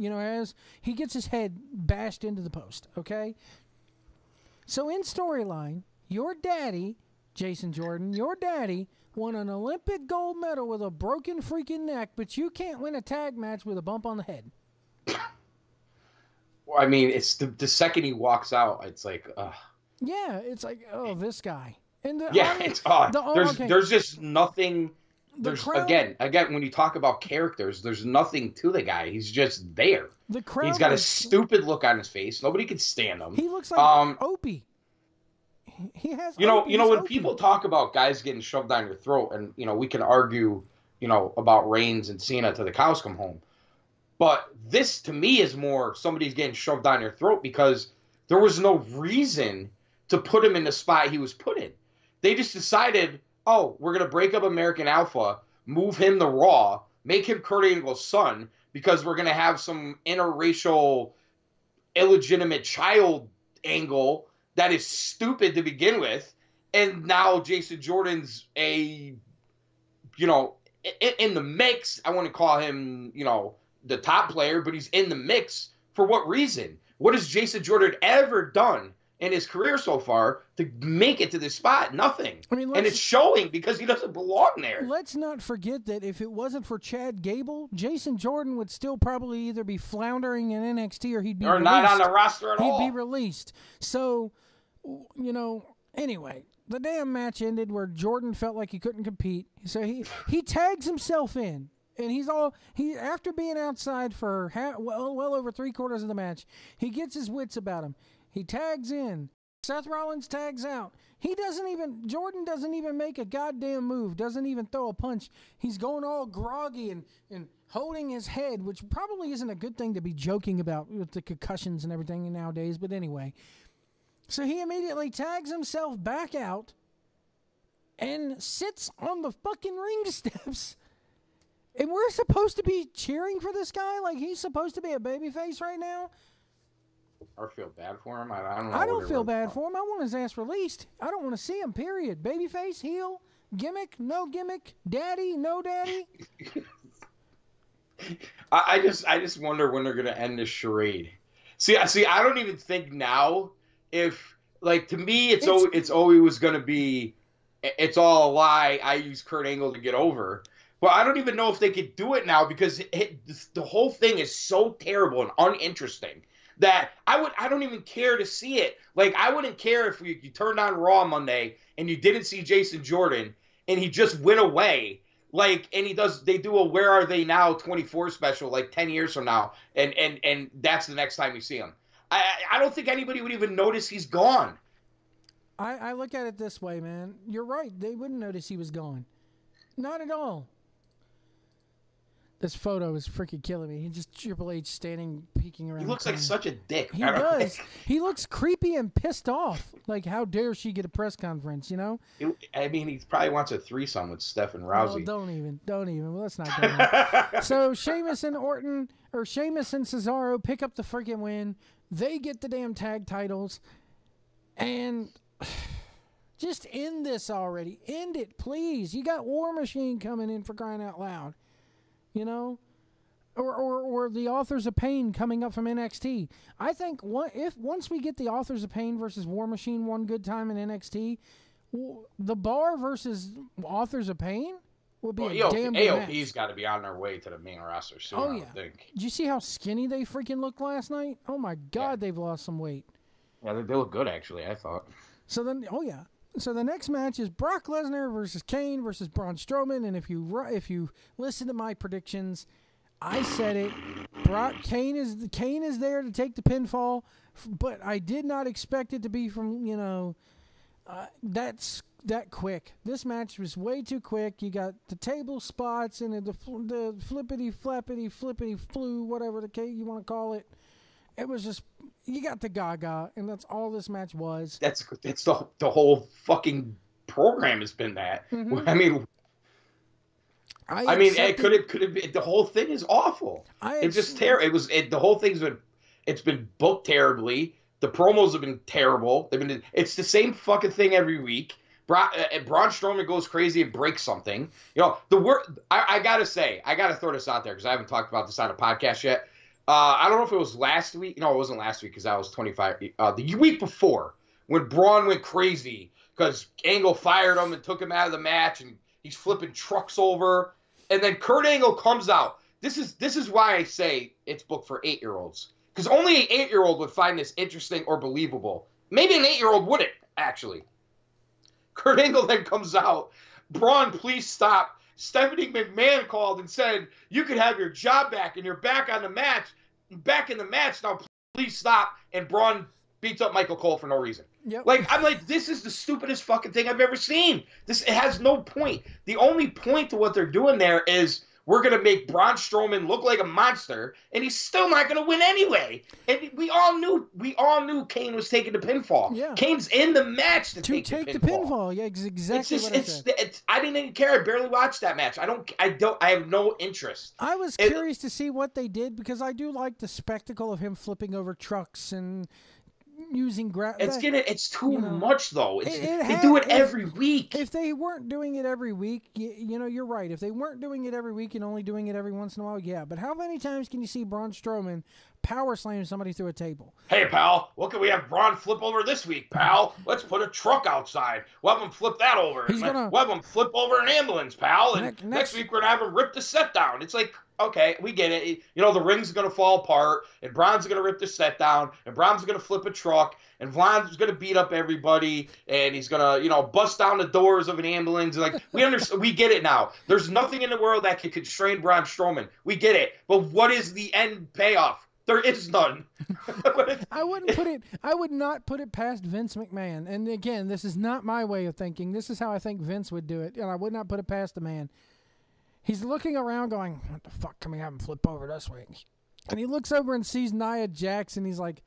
he gets his head bashed into the post, okay? So in storyline, your daddy, Jason Jordan, won an Olympic gold medal with a broken freaking neck, but you can't win a tag match with a bump on the head. Well, I mean, it's the second he walks out, it's like, yeah, it's like, oh, this guy. And it's odd. There's just nothing. Again, when you talk about characters, there's nothing to the guy. He's just there. He's got a stupid look on his face. Nobody can stand him. He looks like Opie. He has. When people talk about guys getting shoved down your throat, and we can argue, about Reigns and Cena till the cows come home, but this to me is more somebody's getting shoved down your throat because there was no reason to put him in the spot he was put in. They just decided, oh, we're going to break up American Alpha, move him to Raw, make him Kurt Angle's son, because we're going to have some interracial, illegitimate child angle that is stupid to begin with. And now Jason Jordan's a in the mix. I wouldn't call him, the top player, but he's in the mix. For what reason? What has Jason Jordan ever done in his career so far to make it to this spot? Nothing. I mean, and it's showing because he doesn't belong there. Let's not forget that if it wasn't for Chad Gable, Jason Jordan would still probably either be floundering in NXT or he'd be released. Not on the roster at all. He'd be released. So, anyway, the damn match ended where Jordan felt like he couldn't compete. So he tags himself in. And after being outside for well over 3/4 of the match, he gets his wits about him. He tags in. Seth Rollins tags out. Jordan doesn't even make a goddamn move, doesn't even throw a punch. He's going all groggy and holding his head, which probably isn't a good thing to be joking about with the concussions and everything nowadays, but anyway. So he immediately tags himself back out and sits on the fucking ring steps. And we're supposed to be cheering for this guy like he's supposed to be a babyface right now? Or feel bad for him? I don't know. I don't feel bad for him. I want his ass released. I don't want to see him, period. Babyface, heel, gimmick, no gimmick, daddy, no daddy. I just wonder when they're going to end this charade. See, I don't even think now if, like, to me, it's always going to be, it's all a lie. I use Kurt Angle to get over. But I don't even know if they could do it now because the whole thing is so terrible and uninteresting that I don't even care to see it. Like, I wouldn't care if you turned on Raw Monday and you didn't see Jason Jordan and he just went away. Like, and they do a Where Are They Now 24 special like 10 years from now, and that's the next time you see him. I don't think anybody would even notice he's gone. I look at it this way, man. You're right. They wouldn't notice he was gone. Not at all. This photo is freaking killing me. He just Triple H standing, peeking around. He looks like such a dick. He does. He looks creepy and pissed off. Like, how dare she get a press conference, I mean, he probably wants a threesome with Steph and Rousey. Oh, don't even. Well, let's not go there. So Sheamus and Cesaro pick up the freaking win. They get the damn tag titles. And just end this already. End it, please. You got War Machine coming in, for crying out loud. Or the Authors of Pain coming up from NXT. I think once we get the Authors of Pain versus War Machine one good time in NXT, the Bar versus Authors of Pain would be a damn good match. AOP's got to be on their way to the main roster soon. Oh yeah. I think. Did you see how skinny they freaking looked last night? Oh my God, They've lost some weight. Yeah, they look good actually. I thought. So then, So the next match is Brock Lesnar versus Kane versus Braun Strowman. And if you listen to my predictions, I said it. Kane is there to take the pinfall, but I did not expect it to be from that quick. This match was way too quick. You got the table spots and the flippity flu, whatever the case you want to call it. It was just, you got the Gaga, and that's all this match was. That's the whole fucking program has been that. Mm-hmm. I mean, it could have been, the whole thing is awful. It's just terrible. The whole thing's been booked terribly. The promos have been terrible. It's the same fucking thing every week. Braun Strowman goes crazy and breaks something. I gotta throw this out there because I haven't talked about this on a podcast yet. I don't know if it was last week. No, it wasn't last week because that was 25. The week before, when Braun went crazy because Angle fired him and took him out of the match, and he's flipping trucks over, and then Kurt Angle comes out. This is why I say it's booked for 8-year-olds, because only an 8-year-old would find this interesting or believable. Maybe an 8-year-old wouldn't actually. Kurt Angle then comes out. Braun, please stop. Stephanie McMahon called and said, you can have your job back and you're back on the match. Back in the match now, please stop. And Braun beats up Michael Cole for no reason. Yep. I'm like, this is the stupidest fucking thing I've ever seen. It has no point. The only point to what they're doing there is we're going to make Braun Strowman look like a monster, and he's still not going to win anyway. And we all knew Kane was taking the pinfall. Yeah. Kane's in the match to take the pinfall. Yeah, exactly what I said. I didn't even care. I barely watched that match. I have no interest. I was curious to see what they did because I do like the spectacle of him flipping over trucks and using It's too much though. They do do it every week. If they weren't doing it every week, you're right. If they weren't doing it every week and only doing it every once in a while, yeah. But how many times can you see Braun Strowman power slam somebody through a table? Hey, pal, what can we have Braun flip over this week, pal? Let's put a truck outside. We'll have him flip that over. We'll have him flip over an ambulance, pal. And next week we're going to have him rip the set down. It's like, okay, we get it. The ring's going to fall apart, and Braun's going to rip the set down, and Braun's going to flip a truck, and Braun's going to beat up everybody, and he's going to, bust down the doors of an ambulance. Like, we understand, we get it now. There's nothing in the world that can constrain Braun Strowman. We get it. But what is the end payoff? There is none. I would not put it past Vince McMahon. And again, this is not my way of thinking. This is how I think Vince would do it, and I would not put it past the man. He's looking around going, what the fuck can we have him flip over this week? And he looks over and sees Nia Jax, and he's like,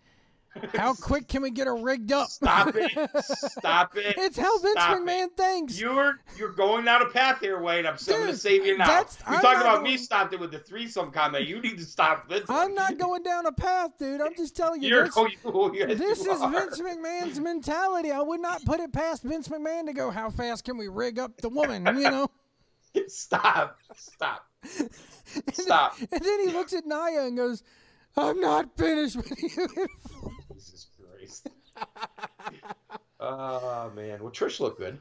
how quick can we get her rigged up? Stop it. Stop it. It's how Vince McMahon thinks. You're going down a path here, Wayne. I'm going to save you now. You're talking about me stopping with the threesome comment. You need to stop Vince. I'm not going down a path, dude. I'm just telling you. This is Vince McMahon's mentality. I would not put it past Vince McMahon to go, how fast can we rig up the woman, Stop. And then he looks at Nia and goes, I'm not finished with you. Jesus Christ. Oh, man. Well, Trish looked good.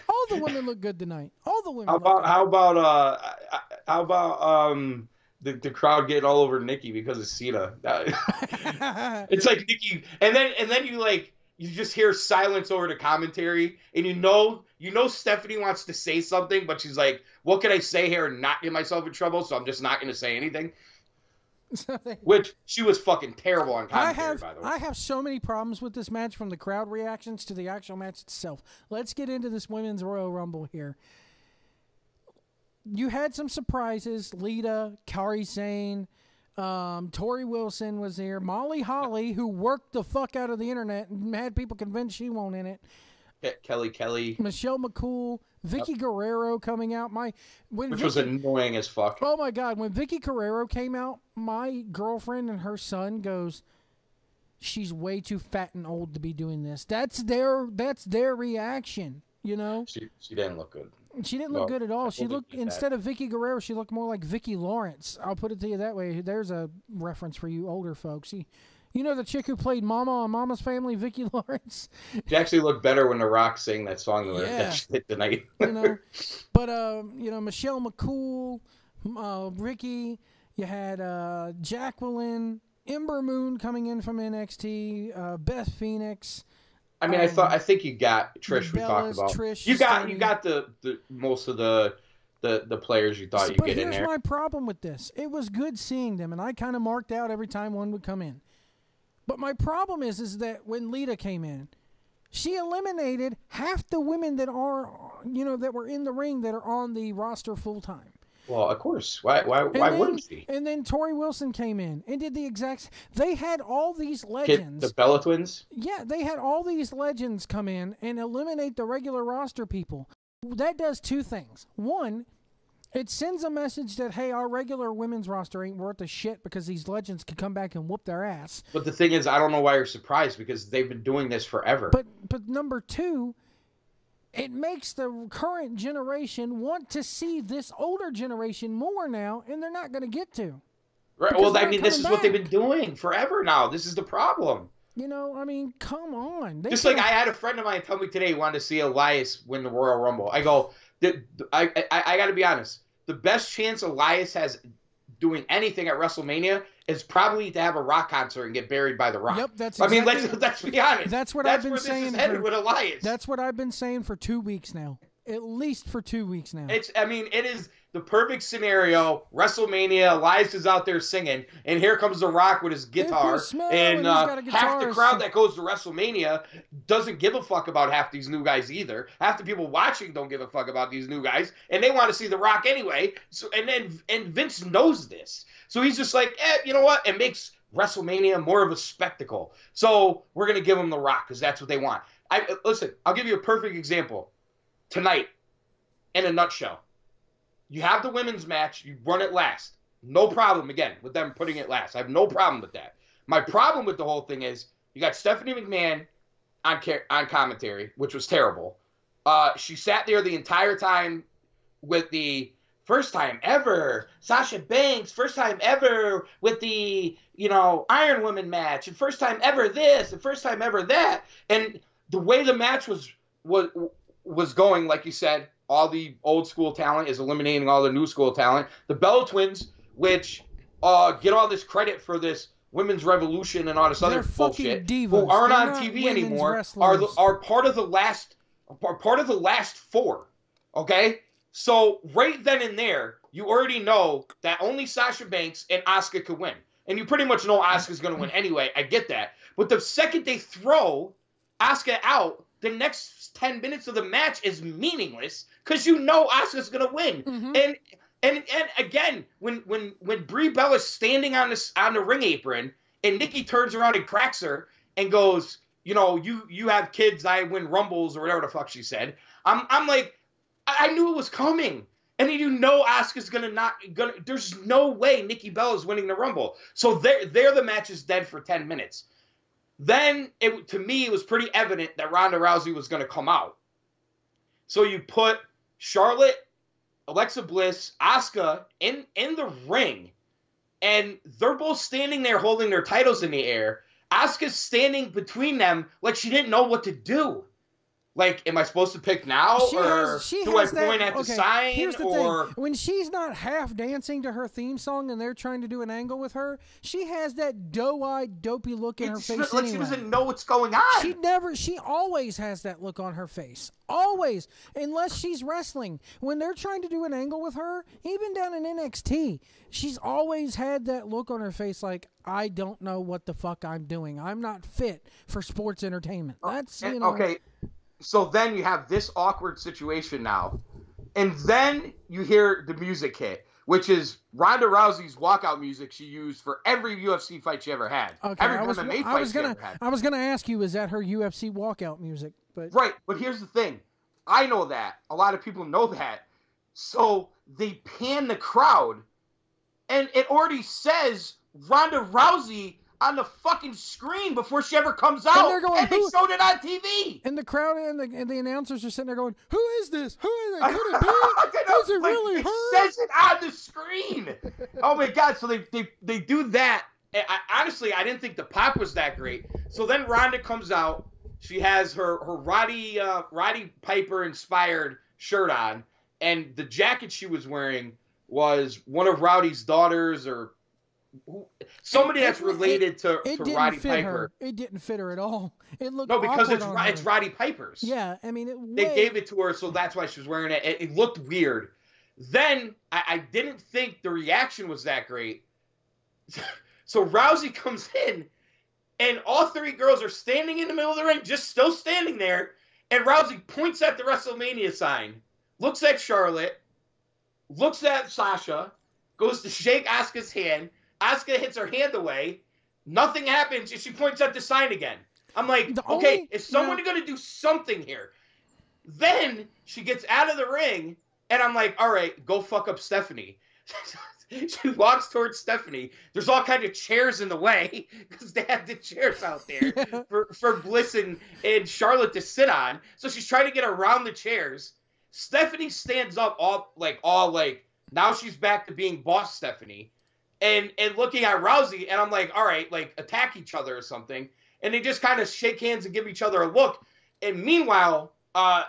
All the women look good tonight. All the women. How about the crowd getting all over Nikki because of Cena? It's like Nikki, and then you just hear silence over the commentary, and you know Stephanie wants to say something, but she's like, what can I say here and not get myself in trouble? So I'm just not going to say anything. Which she was fucking terrible on commentary, by the way. I have so many problems with this match, from the crowd reactions to the actual match itself. Let's get into this Women's Royal Rumble here. You had some surprises. Lita, Kairi Sane, Tori Wilson was there. Molly Holly, who worked the fuck out of the internet and had people convinced she won't in it. Kelly. Michelle McCool. Vicky Guerrero coming out. Which was annoying as fuck. Oh, my God. When Vicky Guerrero came out, my girlfriend and her son goes, she's way too fat and old to be doing this. That's their reaction, She didn't look good. She didn't look good at all. She looked, instead of Vicky Guerrero, she looked more like Vicky Lawrence. I'll put it to you that way. There's a reference for you older folks. You know the chick who played Mama on Mama's Family, Vicky Lawrence? She actually looked better when The Rock sang that song that she hit tonight. But Michelle McCool, Ricky, you had Jacqueline, Ember Moon coming in from NXT, Beth Phoenix. I mean, I think you got Trish. We talked about Trish, you got the most of the players you thought you'd get in there. Here's my problem with this. It was good seeing them, and I kind of marked out every time one would come in. But my problem is that when Lita came in, she eliminated half the women that are, that were in the ring that are on the roster full time. Well, of course. Why wouldn't she? And then Tori Wilson came in and did the exact. They had all these legends. The Bella Twins. Yeah, they had all these legends come in and eliminate the regular roster people. That does two things. One, it sends a message that, hey, our regular women's roster ain't worth a shit because these legends can come back and whoop their ass. But the thing is, I don't know why you're surprised, because they've been doing this forever. But number two, it makes the current generation want to see this older generation more now, and they're not going to get to. Right. Well, I mean, this is what they've been doing forever now. This is the problem. Come on. Just like I had a friend of mine tell me today he wanted to see Elias win the Royal Rumble. I go, I got to be honest. The best chance Elias has doing anything at WrestleMania is probably to have a Rock concert and get buried by the Rock. Yep, that's exactly, I mean, let's be honest. That's what I've been saying. This is headed with Elias. That's what I've been saying for 2 weeks now. At least for 2 weeks now. It is the perfect scenario. WrestleMania, Elias is out there singing, and here comes The Rock with his guitar, and half the crowd that goes to WrestleMania doesn't give a fuck about half these new guys either. Half the people watching don't give a fuck about these new guys, and they want to see The Rock anyway. So and Vince knows this, so he's just like, you know what? It makes WrestleMania more of a spectacle. So we're gonna give them The Rock because that's what they want. Listen, I'll give you a perfect example. Tonight, in a nutshell, you have the women's match, you run it last. No problem, again, with them putting it last. I have no problem with that. My problem with the whole thing is you got Stephanie McMahon on commentary, which was terrible. She sat there the entire time with the first time ever Sasha Banks, first time ever with the, Iron Woman match, and first time ever this, and first time ever that. And the way the match was going, like you said, all the old school talent is eliminating all the new school talent. The Bella Twins, which get all this credit for this women's revolution and all this other bullshit, divas. who aren't They're on not TV anymore, wrestlers. are part of the last four. Okay, so right then and there, you already know that only Sasha Banks and Asuka could win, and you pretty much know Asuka's going to win anyway. I get that, but the second they throw Asuka out, the next 10 minutes of the match is meaningless because you know Asuka's going to win. Mm-hmm. And again, when Brie Bella's standing on the ring apron and Nikki turns around and cracks her and goes, you have kids, I win rumbles, or whatever the fuck she said. I'm like, I knew it was coming. And Asuka's gonna there's no way Nikki Bella's winning the rumble. So there the match is dead for 10 minutes. Then to me it was pretty evident that Ronda Rousey was gonna come out. So you put Charlotte, Alexa Bliss, Asuka in the ring, and they're both standing there holding their titles in the air. Asuka's standing between them like she didn't know what to do. Like, am I supposed to pick now, or do I point at the sign? Here's the thing. When she's not half dancing to her theme song and they're trying to do an angle with her, she has that doe-eyed, dopey look in her face anyway. She doesn't know what's going on. She always has that look on her face. Always. Unless she's wrestling. When they're trying to do an angle with her, even down in NXT, she's always had that look on her face like, I don't know what the fuck I'm doing. I'm not fit for sports entertainment. That's, Okay. So then you have this awkward situation now. And then you hear the music hit, which is Ronda Rousey's walkout music she used for every UFC fight she ever had. Okay, every MMA fight she ever had. I was going to ask you, is that her UFC walkout music? Right, but here's the thing. I know that. A lot of people know that. So they pan the crowd, and it already says Ronda Rousey on the fucking screen before she ever comes out, and they showed it on TV. And the crowd and the announcers are sitting there going, "Who is this? Who is it? Could it be? Is it really her?" It says it on the screen. Oh my god! So they do that. Honestly, I didn't think the pop was that great. So then Ronda comes out. She has her Roddy Piper inspired shirt on, and the jacket she was wearing was one of Rowdy's daughters or somebody that's related to Roddy Piper. It didn't fit her at all. It looked because it's Roddy Piper's. Yeah, I mean, they gave it to her, so that's why she was wearing it. It looked weird. Then I didn't think the reaction was that great. So Rousey comes in, and all three girls are standing in the middle of the ring, just still standing there. And Rousey points at the WrestleMania sign, looks at Charlotte, looks at Sasha, goes to shake Asuka's hand. Asuka hits her hand away. Nothing happens, and she points at the sign again. I'm like, is someone going to do something here? Then she gets out of the ring, and I'm like, all right, go fuck up Stephanie. She walks towards Stephanie. There's all kinds of chairs in the way because they have the chairs out there for Bliss and Charlotte to sit on. So she's trying to get around the chairs. Stephanie stands up all like now she's back to being boss Stephanie. And looking at Rousey, and I'm like, all right, like attack each other or something. And they just kind of shake hands and give each other a look. And meanwhile, I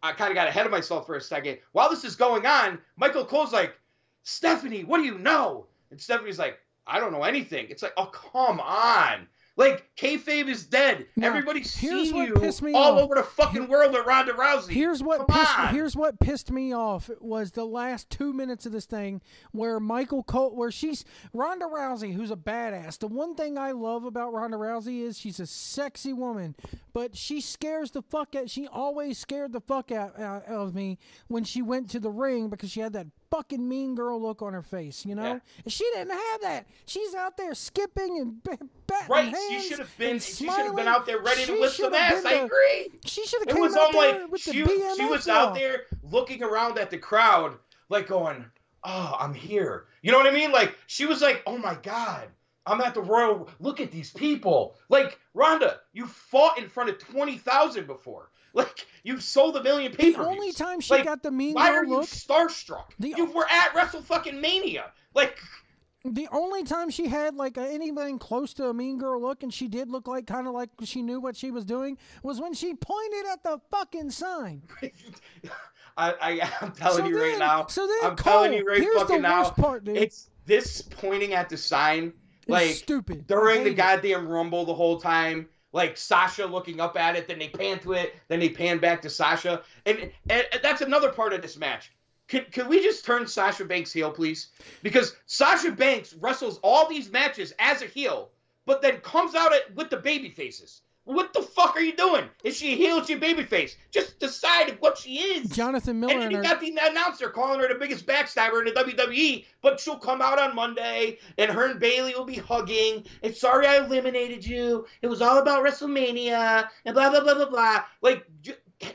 kind of got ahead of myself for a second. While this is going on, Michael Cole's like, Stephanie, what do you know? And Stephanie's like, I don't know anything. It's like, oh, come on. Like, kayfabe is dead. Now, everybody's seen you all over the fucking world with Ronda Rousey. Here's what pissed me off was the last 2 minutes of this thing where Michael Cole, where she's Ronda Rousey, who's a badass. The one thing I love about Ronda Rousey is she's a sexy woman, but she scares the fuck out. She always scared the fuck out of me when she went to the ring because she had that fucking mean girl look on her face, you know? Yeah. She didn't have that. She's out there skipping and batting hands. She should have been out there ready to whip some ass. I agree. She should have came out there with the BMF. She was out there looking around at the crowd like going, "Oh, I'm here." You know what I mean? Like she was like, "Oh my god, I'm at the Royal. Look at these people. Like, Ronda, you fought in front of 20,000 before. Like, you've sold 1 million pay-per-views. The only time she got the mean why girl are you look, starstruck? You were at WrestleMania. Like, the only time she had like anything close to a mean girl look, and she did look like kind of like she knew what she was doing, was when she pointed at the fucking sign. I'm telling you right now. So then, I'm telling you right fucking now. Worst part, dude. It's this pointing at the sign, like stupid. During the goddamn Rumble the whole time. Like Sasha looking up at it, then they pan to it, then they pan back to Sasha, and that's another part of this match. Could we just turn Sasha Banks heel, please? Because Sasha Banks wrestles all these matches as a heel, but then comes out with the baby faces. What the fuck are you doing? Is she a heel? Is she a babyface? Just decide what she is. Jonathan Miller. And you got the announcer calling her the biggest backstabber in the WWE, but she'll come out on Monday, and her and Bayley will be hugging. And sorry I eliminated you. It was all about WrestleMania, and blah, blah, blah, blah, blah. Like,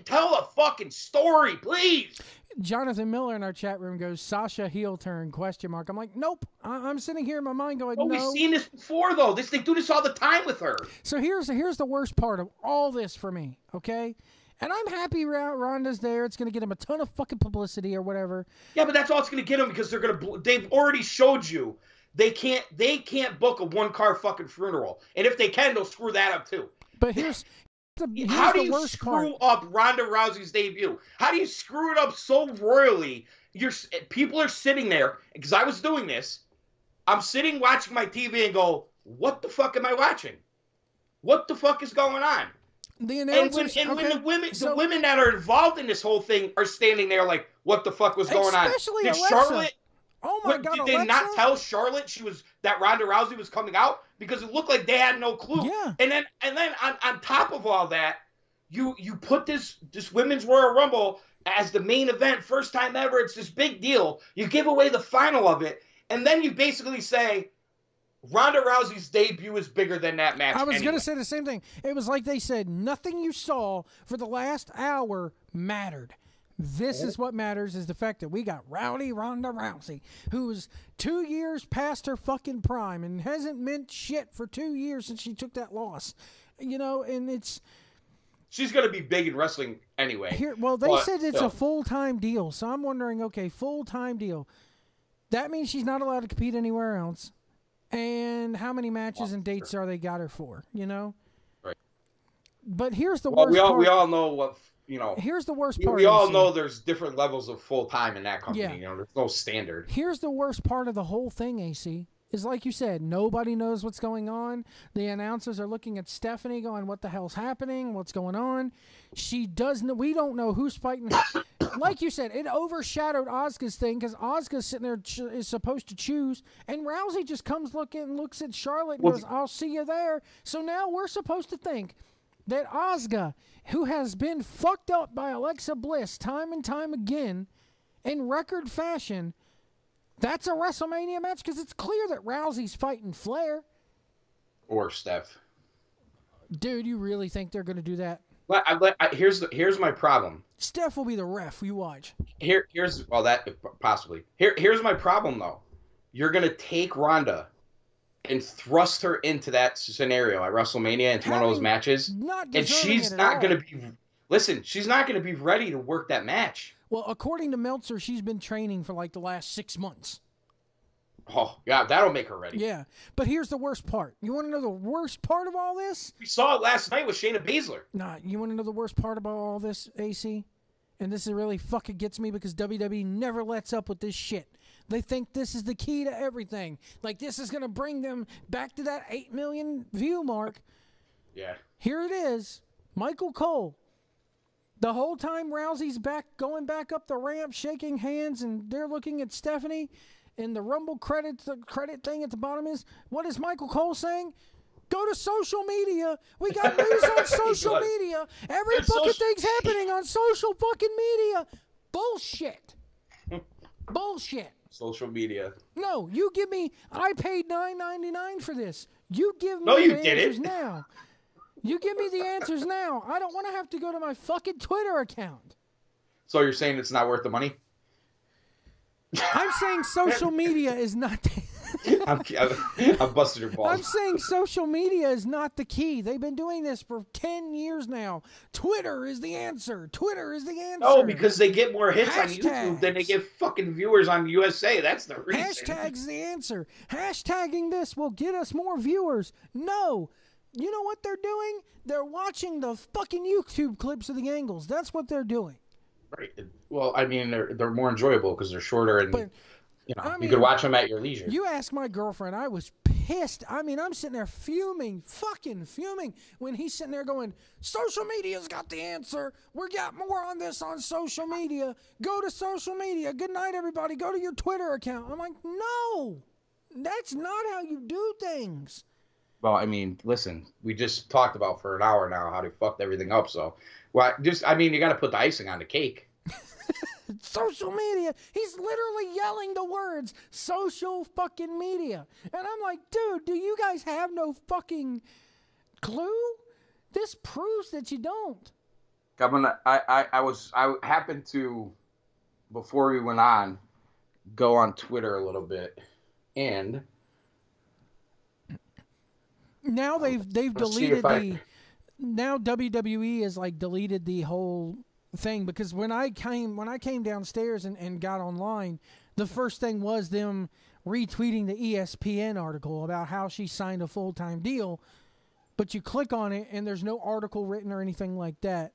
tell a fucking story, please. Jonathan Miller in our chat room goes, Sasha heel turn, ? I'm like, nope. I'm sitting here in my mind going, no. We've seen this before, though. They do this all the time with her. So here's the worst part of all this for me, okay? And I'm happy Ronda's there. It's going to get him a ton of fucking publicity or whatever. Yeah, but that's all it's going to get him because they've already showed you they can't book a one-car fucking funeral. And if they can, they'll screw that up, too. But here's how do the you worst screw part. up Ronda Rousey's debut? How do you screw it up so royally? People are sitting there, because I was doing this. I'm sitting watching my TV and go, what the fuck am I watching? What the fuck is going on? The announcers, when the women that are involved in this whole thing are standing there like, what the fuck was going on? Especially Did Alexa. Charlotte? Oh my God! Did they not tell Charlotte that Ronda Rousey was coming out? Because it looked like they had no clue. Yeah. And then on top of all that, you put this Women's Royal Rumble as the main event, first time ever. It's this big deal. You give away the final of it, and then you basically say Ronda Rousey's debut is bigger than that match. I was going to say the same thing. It was like they said, nothing you saw for the last hour mattered. This is what matters, is the fact that we got Rowdy Ronda Rousey, who's 2 years past her fucking prime and hasn't meant shit for 2 years since she took that loss. You know, and it's... She's going to be big in wrestling anyway. They said it's a full-time deal, so I'm wondering, okay, full-time deal. That means she's not allowed to compete anywhere else. And how many matches and dates are they got her for, you know? Right. But here's the worst part. We all know what... You know, here's the worst part. We all know there's different levels of full time in that company. Yeah. You know, there's no standard. Here's the worst part of the whole thing, AC, is like you said, nobody knows what's going on. The announcers are looking at Stephanie going, what the hell's happening? What's going on? We don't know who's fighting. Like you said, it overshadowed Asuka's thing because Asuka's sitting there is supposed to choose, and Rousey just comes looks at Charlotte and goes, I'll see you there. So now we're supposed to think that Asuka, who has been fucked up by Alexa Bliss time and time again in record fashion, that's a WrestleMania match? Because it's clear that Rousey's fighting Flair. Or Steph. Dude, you really think they're going to do that? Here's my problem. Steph will be the ref. You watch. Here's my problem, though. You're going to take Ronda and thrust her into that scenario at WrestleMania into one of those matches, and she's not going to be. Listen, she's not going to be ready to work that match. Well, according to Meltzer, she's been training for like the last 6 months. Oh, yeah, that'll make her ready. Yeah, but here's the worst part. You want to know the worst part of all this? We saw it last night with Shayna Baszler. Nah, you want to know the worst part about all this, AC? And this is really fucking gets me because WWE never lets up with this shit. They think this is the key to everything. Like, this is going to bring them back to that 8 million view mark. Yeah. Here it is. Michael Cole. The whole time Rousey's going back up the ramp, shaking hands, and they're looking at Stephanie. And the Rumble credit thing at the bottom is, what is Michael Cole saying? Go to social media. We got news on social media. Every fucking thing's happening on social fucking media. Bullshit. Bullshit. Social media. No, you give me. I paid $9.99 for this. You give me the answers now. You give me the answers now. I don't want to have to go to my fucking Twitter account. So you're saying it's not worth the money? I'm saying social media is not. I'm busting your balls. I'm saying social media is not the key. They've been doing this for 10 years now. Twitter is the answer. Twitter is the answer. No, because they get more hits on Hashtags. YouTube than they get fucking viewers on USA. That's the reason. Hashtags the answer. Hashtagging this will get us more viewers. No. You know what they're doing? They're watching the fucking YouTube clips of the angles. That's what they're doing. Right. Well, I mean, they're more enjoyable because they're shorter and, But, you could watch them at your leisure. You ask my girlfriend, I was pissed. I mean, I'm sitting there fuming, fucking fuming, when he's sitting there going, social media's got the answer. We got more on this on social media. Go to social media. Good night, everybody. Go to your Twitter account. I'm like, no, that's not how you do things. Well, I mean, listen, we just talked about for an hour now how they fucked everything up. So, you got to put the icing on the cake. Social media. He's literally yelling the words social fucking media. And I'm like, dude, do you guys have no fucking clue? This proves that you don't. I happened to, before we went on, go on Twitter a little bit, and now they've deleted now WWE has like deleted the whole thing, because when I came downstairs and got online, the first thing was them retweeting the ESPN article about how she signed a full-time deal, but you click on it and there's no article written or anything like that.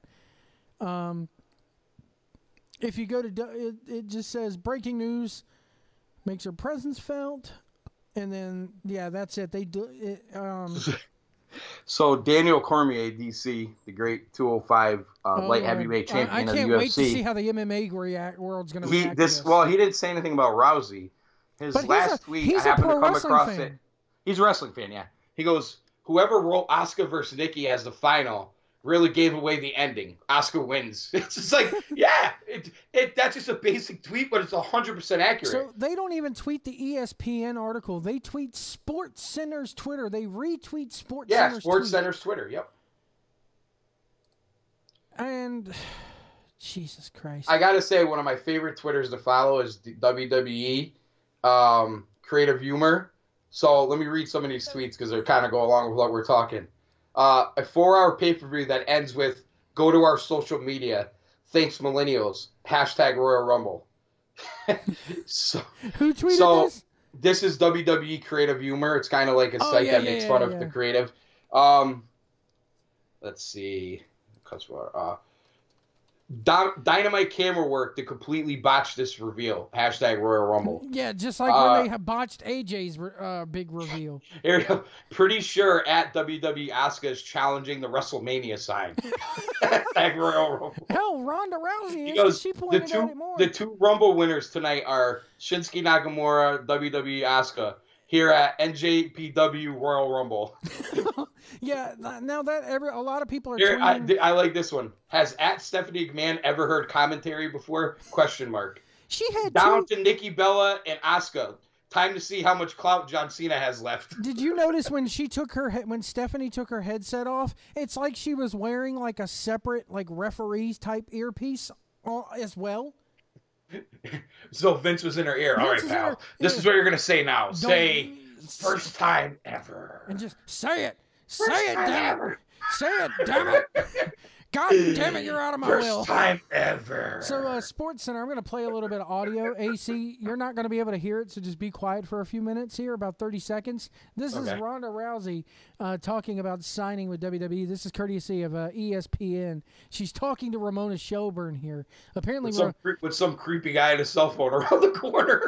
If you go to it just says breaking news, makes her presence felt, and then yeah, that's it. They do it. So Daniel Cormier, DC, the great 205 light heavyweight champion of the UFC. I can't wait to see how the MMA world's going to react to this. Well, he didn't say anything about Rousey. His last tweet, I happened to come across it. He's a wrestling fan, yeah. He goes, whoever wrote Asuka versus Nikki as the final really gave away the ending. Asuka wins. It's just like, yeah, that's just a basic tweet, but it's 100% accurate. So they don't even tweet the ESPN article. They tweet SportsCenter's Twitter. They retweet SportsCenter's Yeah, SportsCenter's Twitter, yep. And Jesus Christ. I got to say, one of my favorite Twitters to follow is WWE Creative Humor. So let me read some of these tweets because they kind of go along with what we're talking. A 4-hour pay-per-view that ends with, go to our social media. Thanks, millennials. # Royal Rumble. Who tweeted this? This is WWE Creative Humor. It's kind of like a site that makes fun of the creative. Let's see. Dynamite camera work to completely botch this reveal. # Royal Rumble. Yeah, just like when they have botched AJ's big reveal. Here we go. Pretty sure at WWE Asuka is challenging the WrestleMania sign. # Royal Rumble. Hell, Ronda Rousey He goes, she pointed at it more. The two Rumble winners tonight are Shinsuke Nakamura, WWE Asuka, here at NJPW Royal Rumble. Yeah, now that a lot of people are here, tweeting. I like this one. Has at Stephanie McMahon ever heard commentary before? ? She had down to Nikki Bella and Asuka. Time to see how much clout John Cena has left. Did you notice when Stephanie took her headset off? It's like she was wearing like a separate like referees type earpiece as well. So Vince was in her ear. All right, pal. This is what you're gonna say now. Say first time ever. And just say it. Say it, damn it. Say it, damn it. God damn it, you're out of my will. First time ever. So, SportsCenter, I'm going to play a little bit of audio. AC, you're not going to be able to hear it, so just be quiet for a few minutes here, about 30 seconds. This is Ronda Rousey talking about signing with WWE. This is courtesy of ESPN. She's talking to Ramona Shelburne here. Apparently, with some creepy guy in a cell phone around the corner.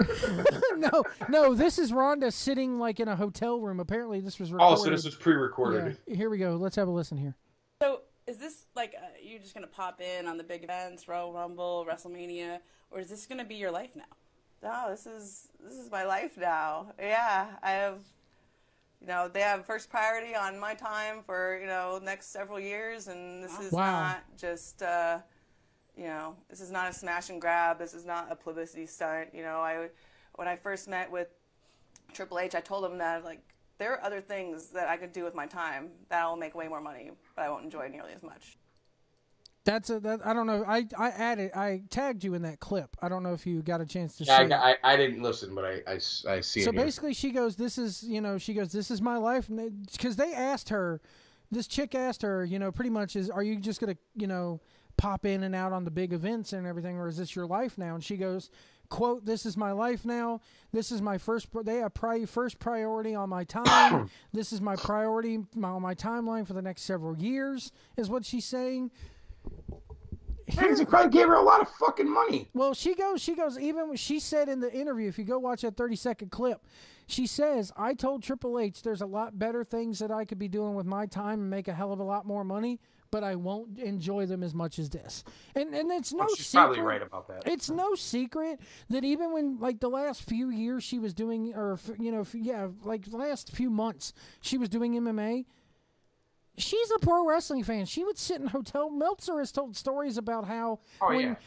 No, this is Ronda sitting like in a hotel room. Apparently, this was recorded. Oh, so this was pre-recorded. Yeah, here we go. Let's have a listen here. So, is this like you're just gonna pop in on the big events, Royal Rumble, WrestleMania, or is this gonna be your life now? No, this is my life now. Yeah, I have. They have first priority on my time for next several years, and this is not just this is not a smash and grab. This is not a publicity stunt. When I first met with Triple H, I told him that there are other things that I could do with my time that will make way more money, but I won't enjoy nearly as much. I don't know. I tagged you in that clip. I don't know if you got a chance to see it. I didn't listen, but I see it. So basically, she goes, this is my life. Because they asked her, this chick asked her, pretty much are you just going to, pop in and out on the big events and everything, or is this your life now? And she goes, quote, this is my life now. This is my first priority on my time. This is my priority on my timeline for the next several years, is what she's saying. He probably gave her a lot of fucking money. Well, she goes, even when she said in the interview, if you go watch that 30-second clip, she says, I told Triple H there's a lot better things that I could be doing with my time and make a hell of a lot more money, but I won't enjoy them as much as this. And it's no secret. She's probably right about that. It's no secret that even when, like, the last few years she was doing, like the last few months she was doing MMA, she's a pro wrestling fan. She would sit in Meltzer has told stories about how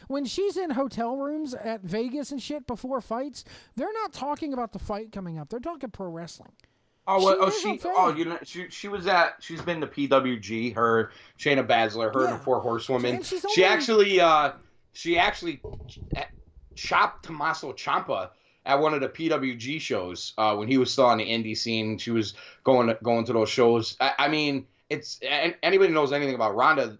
when she's in hotel rooms at Vegas and shit before fights, they're not talking about the fight coming up. They're talking pro wrestling. She's been to PWG, her, Shayna Baszler, her, the Four Horsewomen. She actually chopped Tommaso Ciampa at one of the PWG shows when he was still on the indie scene. She was going to those shows. I mean, it's anybody knows anything about Ronda.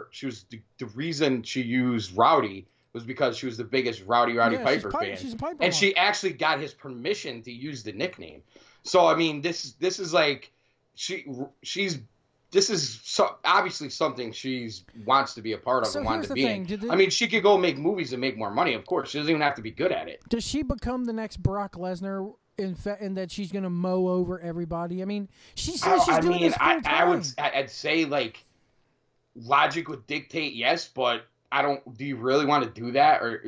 She was the reason she used Rowdy was because she was the biggest Rowdy Piper fan, she's a Piper and she actually got his permission to use the nickname. So I mean, this is like this is obviously something she wants to be a part of and wanted to be in. I mean, she could go make movies and make more money. Of course, she doesn't even have to be good at it. Does she become the next Brock Lesnar in that she's going to mow over everybody? I mean, she says she's doing this full time. I'd say like logic would dictate yes, but I don't. Do you really want to do that? Or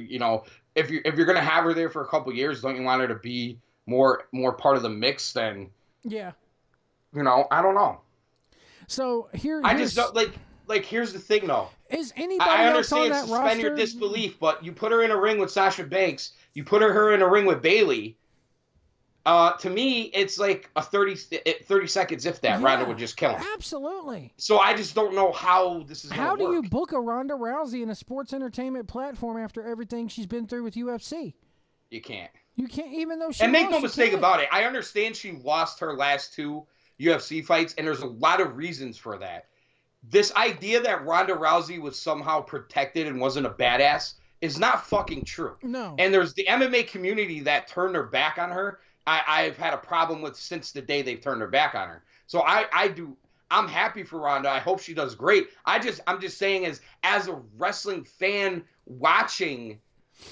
if you're going to have her there for a couple years, don't you want her to be more part of the mix than I don't know. So I just don't like here's the thing though. Is anybody I else on that suspend roster? Your disbelief, but you put her in a ring with Sasha Banks, you put her in a ring with Bayley. To me, it's like a 30 seconds if that. Ronda would just kill him. Absolutely. So I just don't know how this is going to work. How do you book a Ronda Rousey in a sports entertainment platform after everything she's been through with UFC? You can't. You can't, even though she. And make no mistake about it. I understand she lost her last 2 UFC fights, and there's a lot of reasons for that. This idea that Ronda Rousey was somehow protected and wasn't a badass is not fucking true. No. And there's the MMA community that turned their back on her. I've had a problem with since the day they've turned their back on her. So I'm happy for Ronda. I hope she does great. I'm just saying as a wrestling fan watching,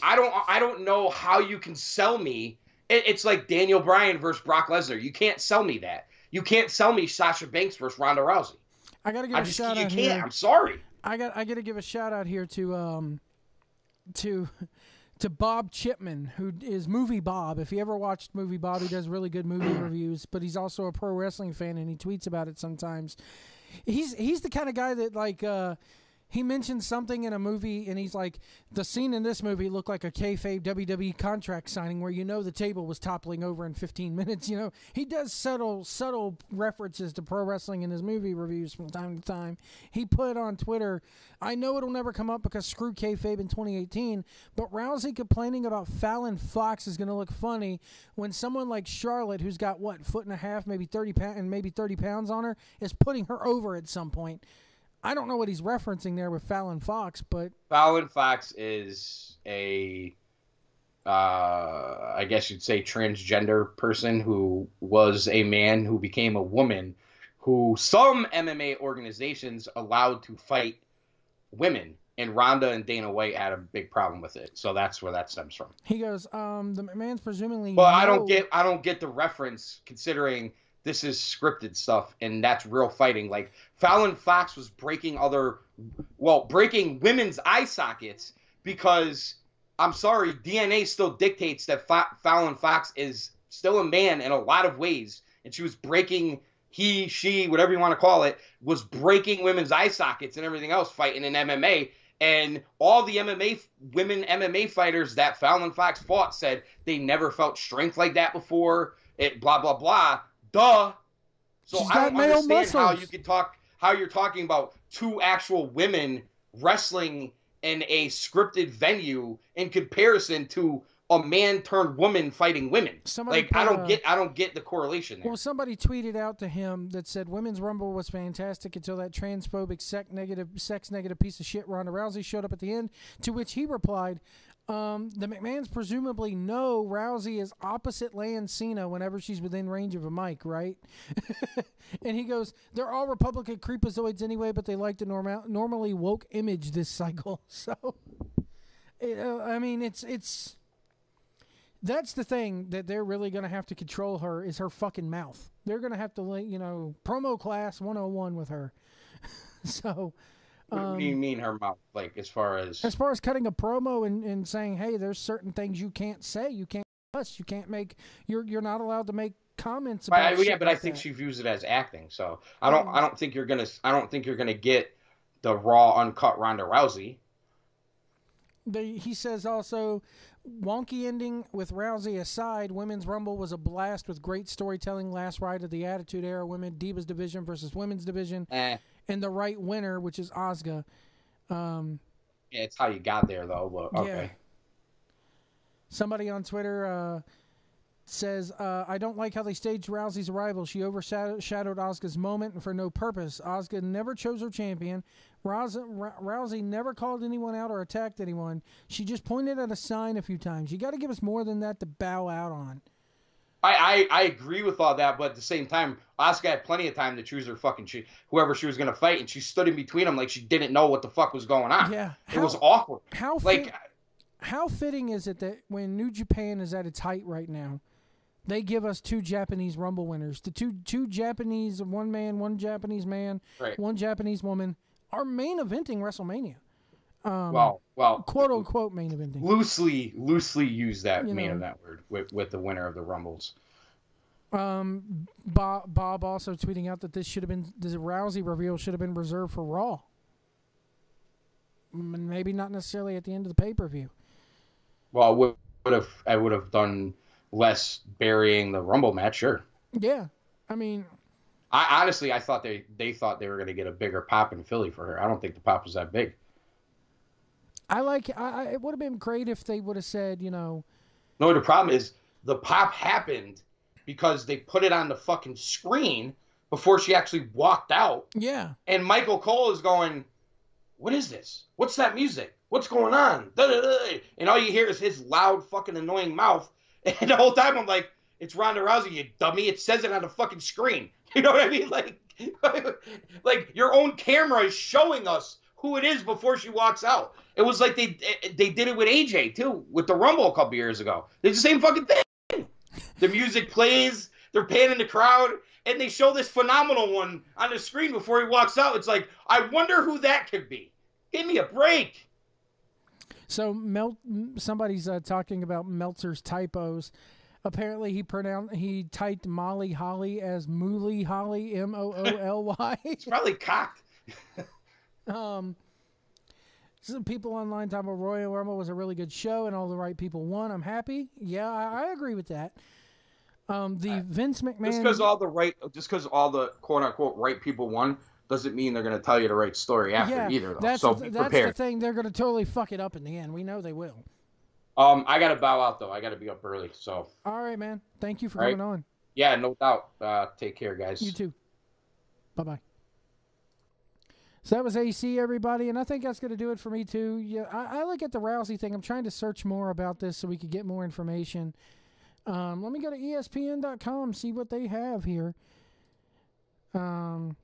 I don't know how you can sell me. It's like Daniel Bryan versus Brock Lesnar. You can't sell me that. You can't sell me Sasha Banks versus Ronda Rousey. I gotta give a shout out here. You can't. I'm sorry. I gotta give a shout out here to Bob Chipman, who is Movie Bob. If you ever watched Movie Bob, he does really good movie reviews, but he's also a pro wrestling fan, and he tweets about it sometimes. He's the kind of guy that, like, he mentions something in a movie, and he's like, the scene in this movie looked like a kayfabe WWE contract signing where the table was toppling over in 15 minutes. He does subtle references to pro wrestling in his movie reviews from time to time. He put on Twitter, I know it'll never come up because screw kayfabe in 2018, but Rousey complaining about Fallon Fox is going to look funny when someone like Charlotte, who's got, 1.5 feet, maybe 30 pounds on her, is putting her over at some point. I don't know what he's referencing there with Fallon Fox, but Fallon Fox is a, I guess you'd say, transgender person who was a man who became a woman, who some MMA organizations allowed to fight women, and Ronda and Dana White had a big problem with it. So that's where that stems from. He goes, the man's presumably. But I don't get the reference considering this is scripted stuff, and that's real fighting. Like, Fallon Fox was breaking women's eye sockets because, I'm sorry, DNA still dictates that Fallon Fox is still a man in a lot of ways, and she was breaking, she, whatever you want to call it, was breaking women's eye sockets and everything else fighting in MMA, and all the women MMA fighters that Fallon Fox fought said they never felt strength like that before, blah, blah, blah. Duh. So I don't understand how you can how you're talking about 2 actual women wrestling in a scripted venue in comparison to a man turned woman fighting women. I don't get the correlation there. Well, somebody tweeted out to him that said Women's Rumble was fantastic until that transphobic, sex negative piece of shit Ronda Rousey showed up at the end. To which he replied, the McMahons presumably know Rousey is opposite Lance Cena whenever she's within range of a mic, right? And he goes, they're all Republican creepazoids anyway, but they like the normally woke image this cycle. So, I mean, it's that's the thing that they're really going to have to control her is her fucking mouth. They're going to have to, promo class 101 with her. So... What do you mean her mouth? Like, as far as cutting a promo and saying, hey, there's certain things you can't say. You can't cuss. You can't make... You're not allowed to make comments about shit but I think she views it as acting. So I don't think you're gonna get the raw, uncut Ronda Rousey. He says also, wonky ending with Rousey aside, Women's Rumble was a blast with great storytelling. Last ride of the Attitude Era Women Divas Division versus Women's Division. And the right winner, which is Asuka. Yeah, it's how you got there, though. But, okay. Yeah. Somebody on Twitter says, I don't like how they staged Rousey's arrival. She overshadowed Asuka's moment and for no purpose. Asuka never chose her champion. Rousey never called anyone out or attacked anyone. She just pointed at a sign a few times. You got to give us more than that to bow out on. I agree with all that, but at the same time, Asuka had plenty of time to choose her whoever she was going to fight, and she stood in between them like she didn't know what the fuck was going on. Yeah. It was awkward. How fitting is it that when New Japan is at its height right now, they give us 2 Japanese Rumble winners, the two Japanese, one man, one Japanese man, right. One Japanese woman, are main eventing WrestleMania. Well, quote unquote main eventing. Loosely use that main event word with the winner of the Rumbles. Bob also tweeting out that the Rousey reveal should have been reserved for Raw. Maybe not necessarily at the end of the pay-per-view. Well, I would have done less burying the Rumble match, sure. Yeah, I mean, I honestly thought they thought they were going to get a bigger pop in Philly for her. I don't think the pop was that big. It would have been great if they would have said, No, the problem is the pop happened because they put it on the fucking screen before she actually walked out. Yeah. And Michael Cole is going, what is this? What's that music? What's going on? Da-da-da. And all you hear is his loud fucking annoying mouth. And the whole time I'm like, it's Ronda Rousey, you dummy. It says it on the fucking screen. You know what I mean? Like your own camera is showing us who it is before she walks out. It was like they did it with AJ, too, with the Rumble a couple years ago. It's the same fucking thing. The music plays, they're panning the crowd, and they show this phenomenal one on the screen before he walks out. It's like, I wonder who that could be. Give me a break. So somebody's talking about Meltzer's typos. Apparently he typed Molly Holly as Mooly Holly, Mooly. It's probably cocked. Some people online talking about Royal Rumble was a really good show and all the right people won. I'm happy. Yeah, I agree with that. Vince McMahon. Just because all the quote unquote right people won doesn't mean they're going to tell you the right story after either. Though. So be prepared. That's the thing. They're going to totally fuck it up in the end. We know they will. I got to bow out though. I got to be up early. So. All right, man. Thank you for coming on. Yeah, no doubt. Take care, guys. You too. Bye-bye. So that was AC, everybody, and I think that's going to do it for me, too. Yeah, I look at the Rousey thing. I'm trying to search more about this so we could get more information. Let me go to ESPN.com, see what they have here. There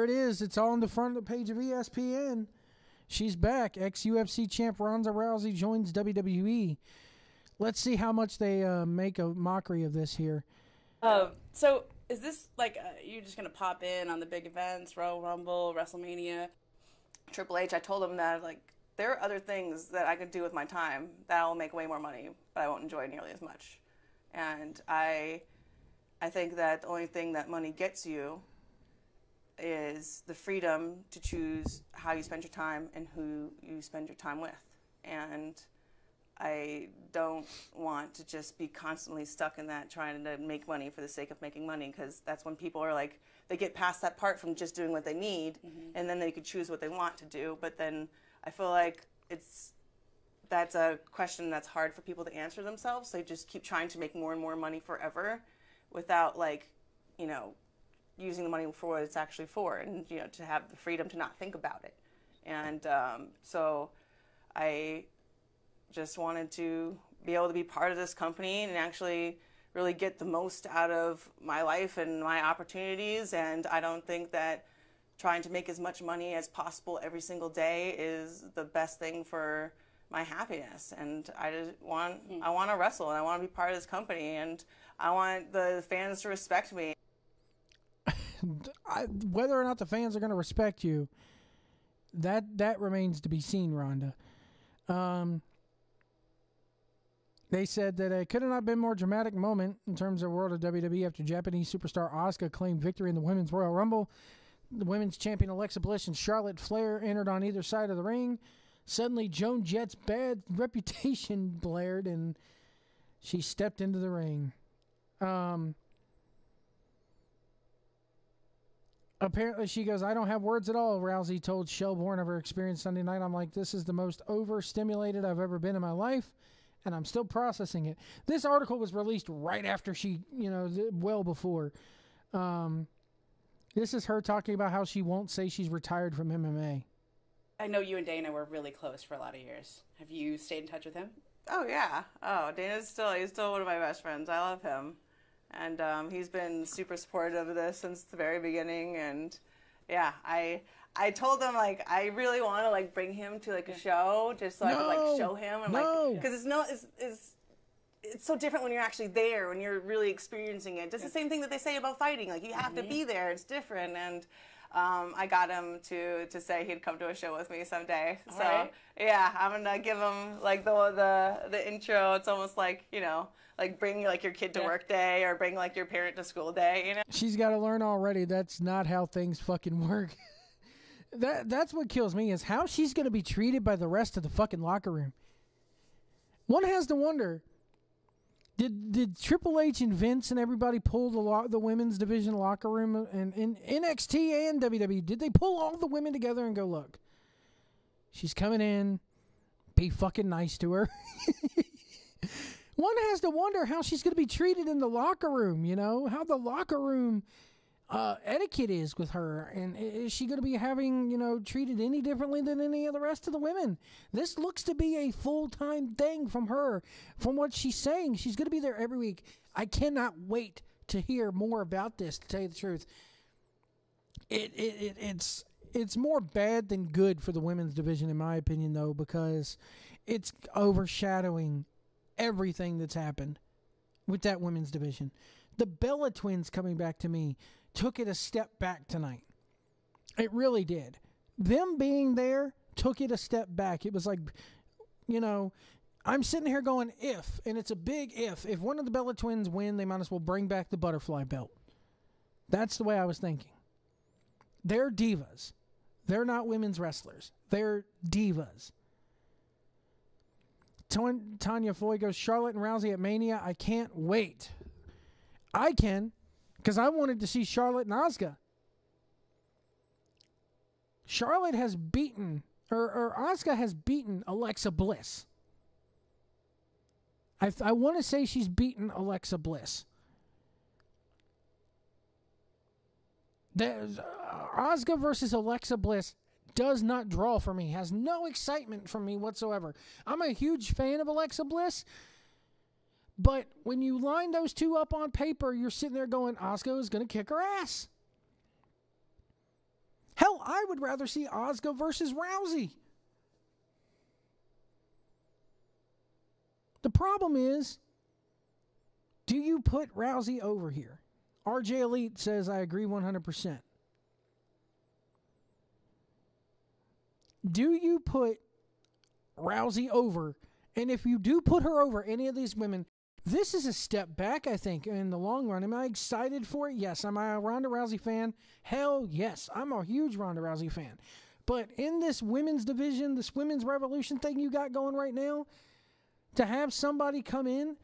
it is. It's all on the front of the page of ESPN. She's back. Ex-UFC champ Ronda Rousey joins WWE. Let's see how much they make a mockery of this here. So is this like you're just gonna pop in on the big events, Royal Rumble, WrestleMania? Triple H, I told him that there are other things that I could do with my time that will make way more money, but I won't enjoy nearly as much. And I think that the only thing that money gets you is the freedom to choose how you spend your time and who you spend your time with. And I don't want to just be constantly stuck in that trying to make money for the sake of making money, because that's when people are like, they get past that part from just doing what they need, and then they could choose what they want to do. But then I feel like that's a question that's hard for people to answer themselves. They just keep trying to make more and more money forever without, like, you know, using the money for what it's actually for, and, you know, to have the freedom to not think about it. And so I just wanted to be able to be part of this company and actually really get the most out of my life and my opportunities. And I don't think that trying to make as much money as possible every single day is the best thing for my happiness. And I want to wrestle, and I want to be part of this company, and I want the fans to respect me. Whether or not the fans are going to respect you, that remains to be seen, Rhonda. They said that it could have not been a more dramatic moment in terms of world of WWE after Japanese superstar Asuka claimed victory in the Women's Royal Rumble. The women's champion Alexa Bliss and Charlotte Flair entered on either side of the ring. Suddenly, Joan Jett's bad reputation blared, and she stepped into the ring. Apparently, she goes, "I don't have words at all," Rousey told Shelbourne of her experience Sunday night. "I'm like, this is the most overstimulated I've ever been in my life, and I'm still processing it." This article was released right after she, well before. This is her talking about how she won't say she's retired from MMA. I know you and Dana were really close for a lot of years. Have you stayed in touch with him? Oh, yeah. Oh, he's still one of my best friends. I love him. And he's been super supportive of this since the very beginning. And yeah, I told him, like, I really want to, like, bring him to, like, a show just so I could, like, show him. And, like, because it's so different when you're actually there, when you're really experiencing it. Just the same thing that they say about fighting. Like, you have to be there. It's different. And I got him to say he'd come to a show with me someday. So, right. Yeah, I'm going to give him, like, the intro. It's almost like, like bring, like, your kid to work day or bring, like, your parent to school day, She's got to learn already that's not how things fucking work. That's what kills me, is how she's going to be treated by the rest of the fucking locker room. One has to wonder, did Triple H and Vince and everybody pull the women's division locker room and in NXT and WWE? Did they pull all the women together and go, look, she's coming in, be fucking nice to her? One has to wonder how she's going to be treated in the locker room, how the locker room etiquette is with her. And is she going to be having, treated any differently than any of the rest of the women? This looks to be a full-time thing from her. From what she's saying, she's going to be there every week. I cannot wait to hear more about this, to tell you the truth. It's more bad than good for the women's division, in my opinion, though, because it's overshadowing everything that's happened with that women's division. The Bella Twins coming back to me took it a step back tonight. It really did. Them being there took it a step back. It was like, I'm sitting here going, and it's a big if one of the Bella Twins win, they might as well bring back the butterfly belt. That's the way I was thinking. They're divas. They're not women's wrestlers. They're divas. Tanya Foy goes, Charlotte and Rousey at Mania. I can't wait. I can, because I wanted to see Charlotte and Asuka. Charlotte has beaten, or Asuka has beaten Alexa Bliss. I want to say she's beaten Alexa Bliss. Asuka versus Alexa Bliss does not draw for me, has no excitement for me whatsoever. I'm a huge fan of Alexa Bliss, but when you line those two up on paper, you're sitting there going, Asuka is going to kick her ass. Hell, I would rather see Asuka versus Rousey. The problem is, do you put Rousey over here? RJ Elite says, I agree 100%. Do you put Rousey over? And if you do put her over any of these women, this is a step back, I think, in the long run. Am I excited for it? Yes. Am I a Ronda Rousey fan? Hell yes. I'm a huge Ronda Rousey fan. But in this women's division, this women's revolution thing you got going right now, to have somebody come in.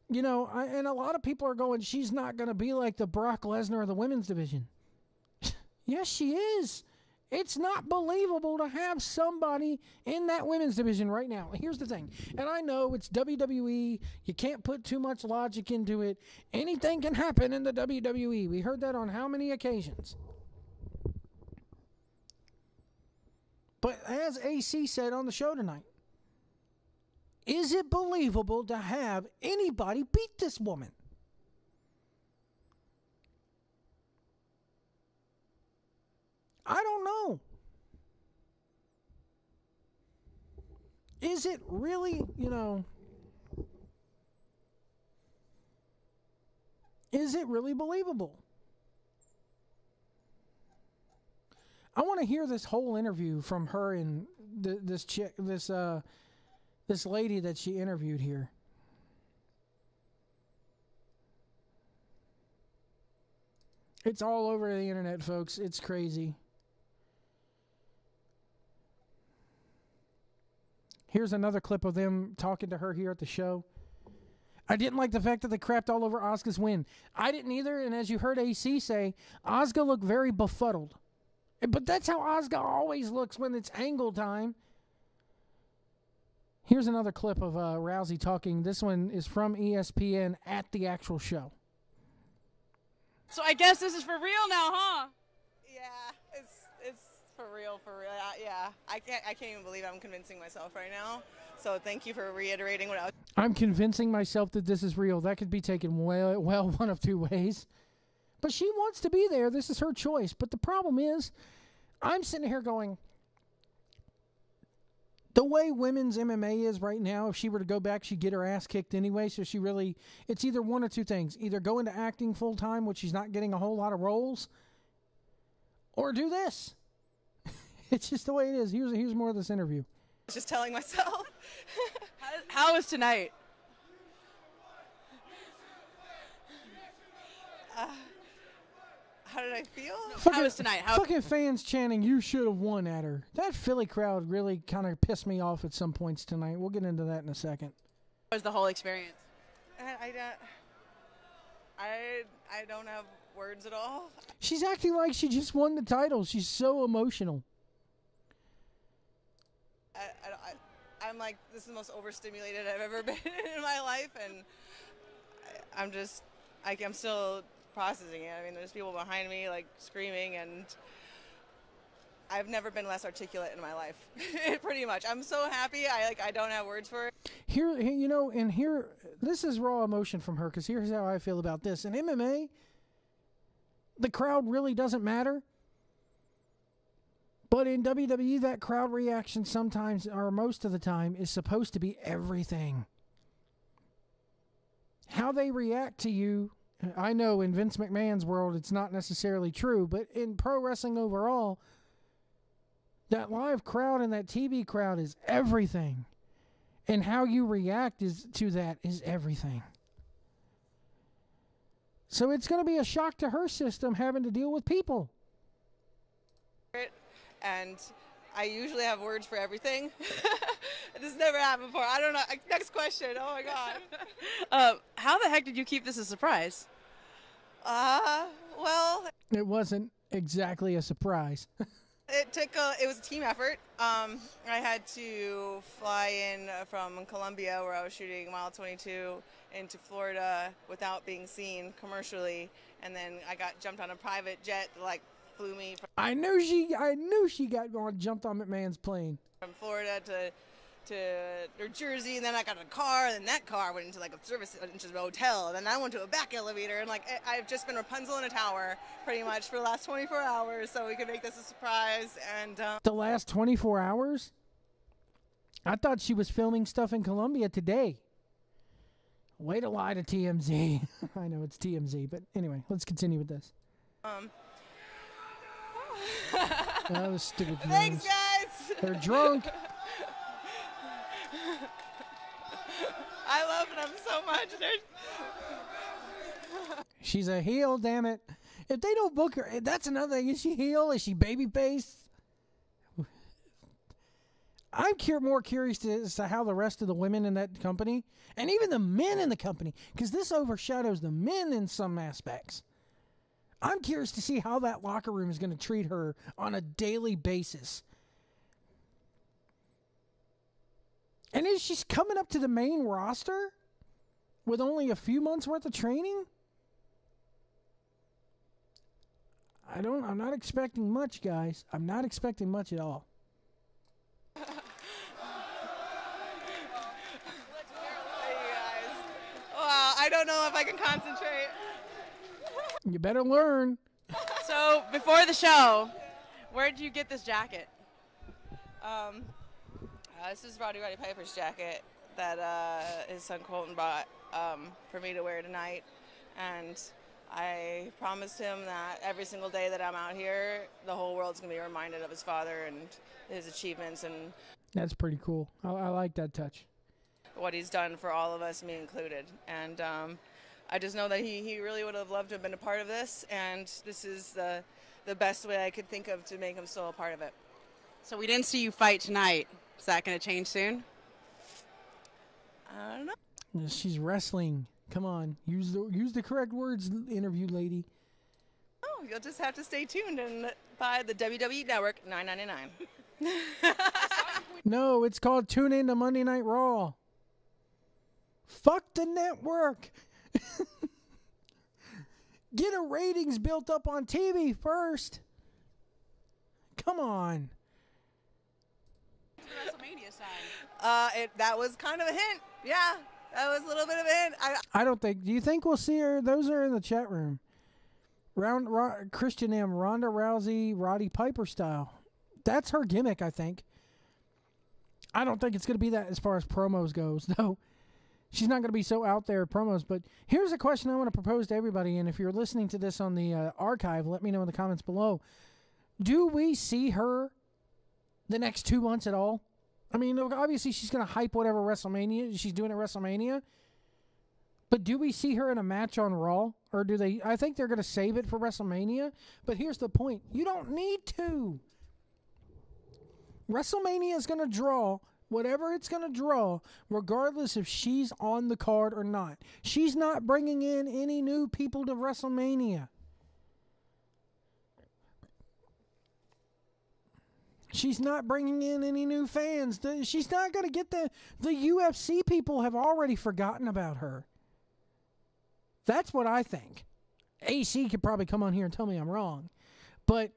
You know, and a lot of people are going, she's not going to be like the Brock Lesnar of the women's division. Yes, she is. It's not believable to have somebody in that women's division right now. Here's the thing. And I know it's WWE. You can't put too much logic into it. Anything can happen in the WWE. We heard that on how many occasions? But as AC said on the show tonight, is it believable to have anybody beat this woman? I don't know. Is it really, is it really believable? I want to hear this whole interview from her and this chick, this lady that she interviewed here. It's all over the internet, folks. It's crazy. Here's another clip of them talking to her here at the show. I didn't like the fact that they crapped all over Asuka's win. I didn't either, and as you heard AC say, Asuka looked very befuddled. But that's how Asuka always looks when it's angle time. Here's another clip of Rousey talking. This one is from ESPN at the actual show. So I guess this is for real now, huh? Yeah, it's for real. Yeah, I can't even believe I'm convincing myself right now. So thank you for reiterating what I was. I'm convincing myself that this is real. That could be taken well one of two ways. But she wants to be there. This is her choice. But the problem is, I'm sitting here going, the way women's MMA is right now, if she were to go back, she'd get her ass kicked anyway. So it's either one or two things. Either go into acting full time, which she's not getting a whole lot of roles, or do this. It's just the way it is. Here's more of this interview. I was just telling myself. How was tonight? How did I feel? How was tonight? Fucking fans chanting, "You should have won" at her. That Philly crowd really kind of pissed me off at some points tonight. We'll get into that in a second. How was the whole experience? I don't have words at all. She's acting like she just won the title. She's so emotional. I'm like, this is the most overstimulated I've ever been in my life, and I'm still processing it. I mean, there's people behind me like screaming, and I've never been less articulate in my life. Pretty much. I'm so happy. I don't have words for it. Here, this is raw emotion from her, because here's how I feel about this. In MMA, the crowd really doesn't matter. But in WWE, that crowd reaction sometimes, or most of the time, is supposed to be everything. How they react to you, I know in Vince McMahon's world it's not necessarily true, but in pro wrestling overall, that live crowd and that TV crowd is everything. And how you react to that is everything. So it's going to be a shock to her system having to deal with people. And I usually have words for everything. This never happened before. I don't know. Next question. Oh, my God. How the heck did you keep this a surprise? Well, it wasn't exactly a surprise. It was a team effort. I had to fly in from Colombia, where I was shooting Mile 22, into Florida without being seen commercially. And then I got jumped on a private jet that, flew me I knew she got jumped on McMahon's plane. From Florida to New Jersey, and then I got in a car, and then that car went into a hotel, and then I went to a back elevator, and I've just been Rapunzel in a tower pretty much for the last 24 hours, so we could make this a surprise. And the last 24 hours? I thought she was filming stuff in Colombia today. Way to lie to TMZ. I know it's TMZ, but anyway, let's continue with this. That was stupid. Thanks, guys. They're drunk. I love them so much. She's a heel, damn it. If they don't book her, that's another thing. Is she heel? Is she babyface? I'm more curious as to how the rest of the women in that company, and even the men in the company, because this overshadows the men in some aspects. I'm curious to see how that locker room is going to treat her on a daily basis. And is she coming up to the main roster with only a few months worth of training? I'm not expecting much, guys. I'm not expecting much at all. Wow, I don't know if I can concentrate. You better learn. So, before the show, where did you get this jacket? This is Roddy Piper's jacket that his son Colton bought for me to wear tonight. And I promised him that every single day that I'm out here, the whole world's going to be reminded of his father and his achievements and that's pretty cool. I like that touch. What he's done for all of us, me included. And I just know that he really would have loved to have been a part of this, and this is the best way I could think of to make him still a part of it. So we didn't see you fight tonight. Is that going to change soon? I don't know. She's wrestling. Come on, use the correct words, interview lady. Oh, you'll just have to stay tuned and buy the WWE Network, $9.99. No, it's called Tune In to Monday Night Raw. Fuck the network. Get a ratings built up on TV first. Come on. WrestleMania sign. That was kind of a hint. Yeah, that was a little bit of a hint. I don't think. Do you think we'll see her? Those are in the chat room. Christian M. Ronda Rousey, Roddy Piper style. That's her gimmick, I think. I don't think it's going to be that as far as promos goes, though. She's not going to be so out there promos. But here's a question I want to propose to everybody, and if you're listening to this on the archive, let me know in the comments below. Do we see her the next 2 months at all? I mean, obviously she's going to hype whatever WrestleMania she's doing at WrestleMania. But do we see her in a match on Raw? Or do they? I think they're going to save it for WrestleMania. But here's the point. You don't need to. WrestleMania is going to draw whatever it's going to draw, regardless if she's on the card or not. She's not bringing in any new people to WrestleMania. She's not bringing in any new fans. She's not going to get the UFC people have already forgotten about her. That's what I think. AC could probably come on here and tell me I'm wrong. But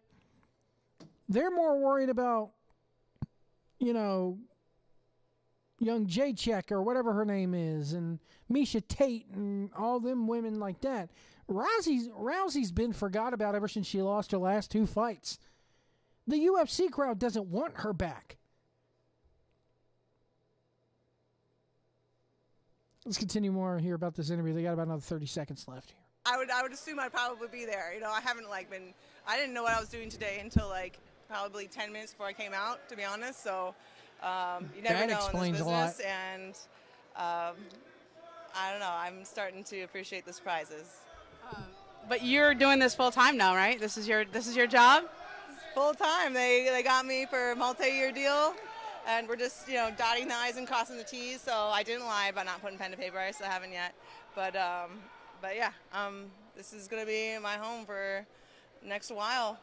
they're more worried about, young Jacek or whatever her name is, and Misha Tate and all them women like that. Rousey's been forgot about ever since she lost her last 2 fights. The UFC crowd doesn't want her back. Let's continue more here about this interview. They got about another 30 seconds left here. I would assume I'd probably be there. I haven't I didn't know what I was doing today until probably 10 minutes before I came out, to be honest. So you never know in this business, and I don't know. I'm starting to appreciate the surprises. But you're doing this full time now, right? This is your job. Full time. They got me for a multi-year deal, and we're just dotting the I's and crossing the T's. So I didn't lie about not putting pen to paper. I still haven't yet, but yeah, this is gonna be my home for next while.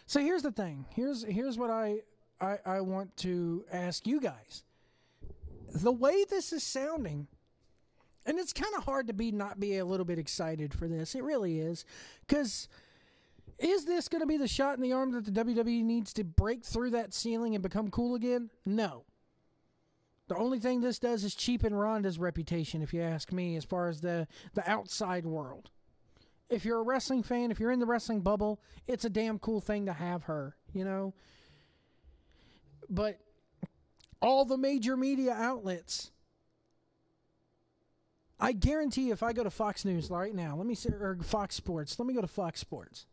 So here's the thing. Here's what I want to ask you guys. The way this is sounding, and it's kind of hard to not be a little bit excited for this. It really is, because. Is this going to be the shot in the arm that the WWE needs to break through that ceiling and become cool again? No. The only thing this does is cheapen Ronda's reputation, if you ask me, as far as the outside world. If you're a wrestling fan, if you're in the wrestling bubble, it's a damn cool thing to have her, But all the major media outlets, I guarantee if I go to Fox News right now, or Fox Sports, let me go to Fox Sports.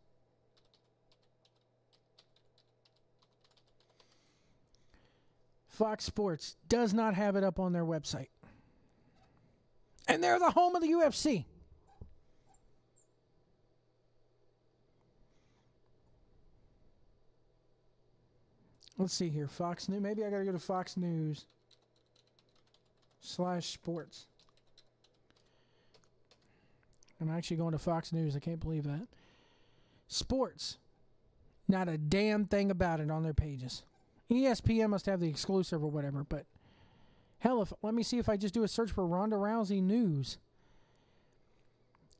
Fox Sports does not have it up on their website. And they're the home of the UFC. Let's see here. Fox News. Maybe I got to go to Fox News /sports. I'm actually going to Fox News. I can't believe that. Sports. Not a damn thing about it on their pages. ESPN must have the exclusive or whatever, but hell, let me see if I just do a search for Ronda Rousey news.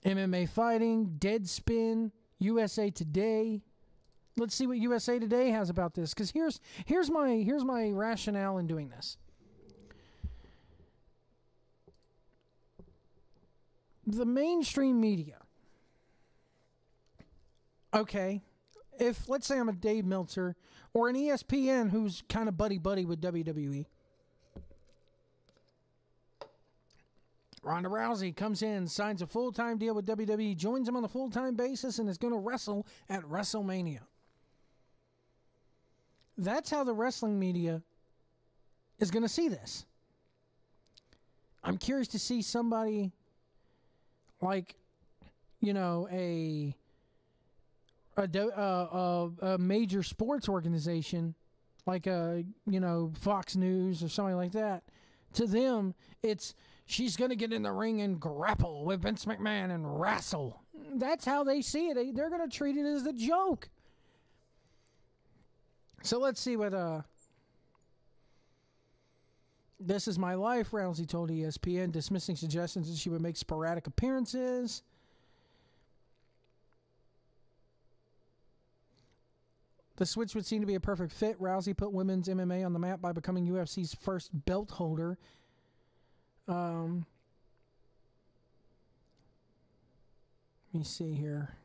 MMA fighting, Deadspin, USA Today. Let's see what USA Today has about this, because here's my rationale in doing this. The mainstream media. Okay, if let's say I'm a Dave Meltzer or an ESPN who's kind of buddy-buddy with WWE. Ronda Rousey comes in, signs a full-time deal with WWE, joins them on a full-time basis, and is going to wrestle at WrestleMania. That's how the wrestling media is going to see this. I'm curious to see somebody like, you know, a major sports organization, like Fox News or something like that. To them, it's she's going to get in the ring and grapple with Vince McMahon and wrestle. That's how they see it. They're going to treat it as a joke. So let's see what This Is My Life, Rousey told ESPN, dismissing suggestions that she would make sporadic appearances. The switch would seem to be a perfect fit. Rousey put women's MMA on the map by becoming UFC's first belt holder. Let me see here.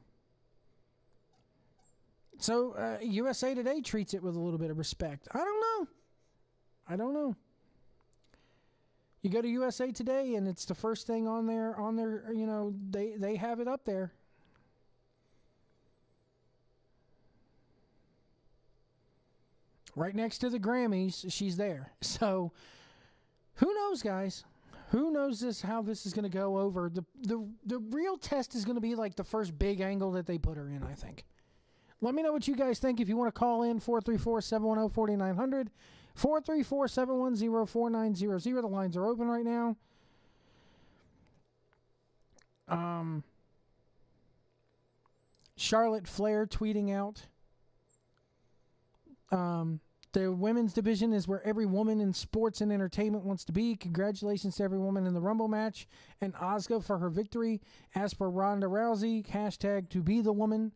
So USA Today treats it with a little bit of respect. I don't know. You go to USA Today and it's the first thing on their they have it up there. Right next to the Grammys, she's there. So who knows, guys? Who knows how this is going to go over? The real test is going to be like the first big angle that they put her in, I think. Let me know what you guys think. If you want to call in, 434-710-4900, 434-710-4900. The lines are open right now. Charlotte Flair tweeting out, the women's division is where every woman in sports and entertainment wants to be. Congratulations to every woman in the Rumble match and Asuka for her victory. As for Ronda Rousey, hashtag to be the woman.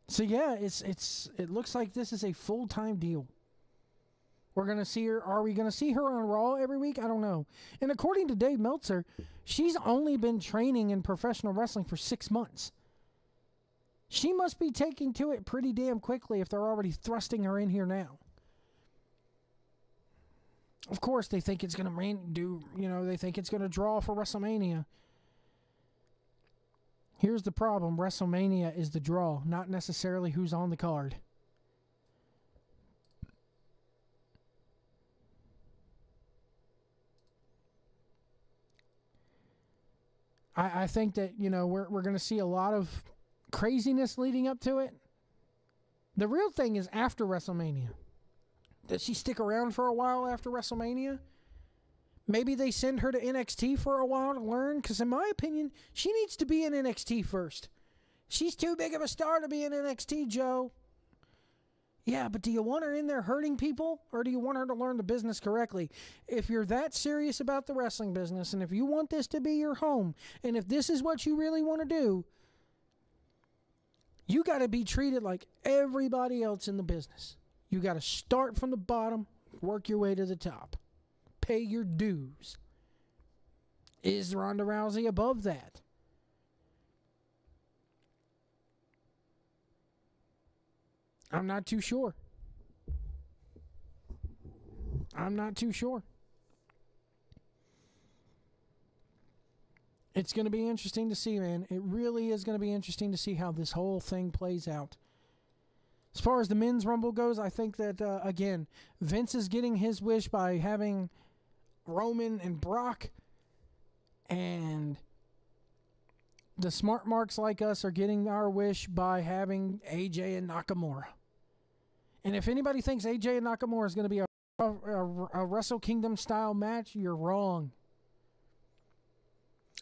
So yeah, it looks like this is a full-time deal. We're going to see her. Are we going to see her on Raw every week? I don't know. And according to Dave Meltzer, she's only been training in professional wrestling for 6 months. She must be taking to it pretty damn quickly if they're already thrusting her in here now. Of course, they think it's going to they think it's going to draw for WrestleMania. Here's the problem. WrestleMania is the draw, not necessarily who's on the card. I think that, we're going to see a lot of craziness leading up to it. The real thing is after WrestleMania. Does she stick around for a while after WrestleMania? Maybe they send her to NXT for a while to learn, because in my opinion, she needs to be in NXT first. She's too big of a star to be in NXT, Joe. Yeah, but do you want her in there hurting people, or do you want her to learn the business correctly? If you're that serious about the wrestling business, and if you want this to be your home, and if this is what you really want to do, you got to be treated like everybody else in the business. You got to start from the bottom, work your way to the top. Pay your dues. Is Ronda Rousey above that? I'm not too sure. It's going to be interesting to see, man. It really is going to be interesting to see how this whole thing plays out. As far as the men's Rumble goes, I think that, again, Vince is getting his wish by having Roman and Brock, and The smart marks like us are getting our wish by having AJ and Nakamura. And if anybody thinks AJ and Nakamura is going to be a Wrestle Kingdom style match, you're wrong.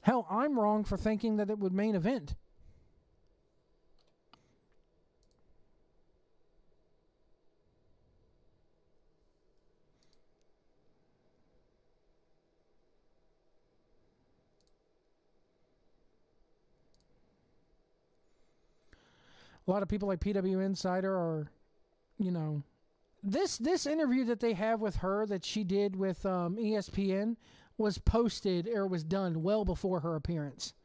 Hell, I'm wrong for thinking that it would main event. A lot of people like PW Insider are, you know, this interview that they have with her that she did with ESPN was posted or was done well before her appearance.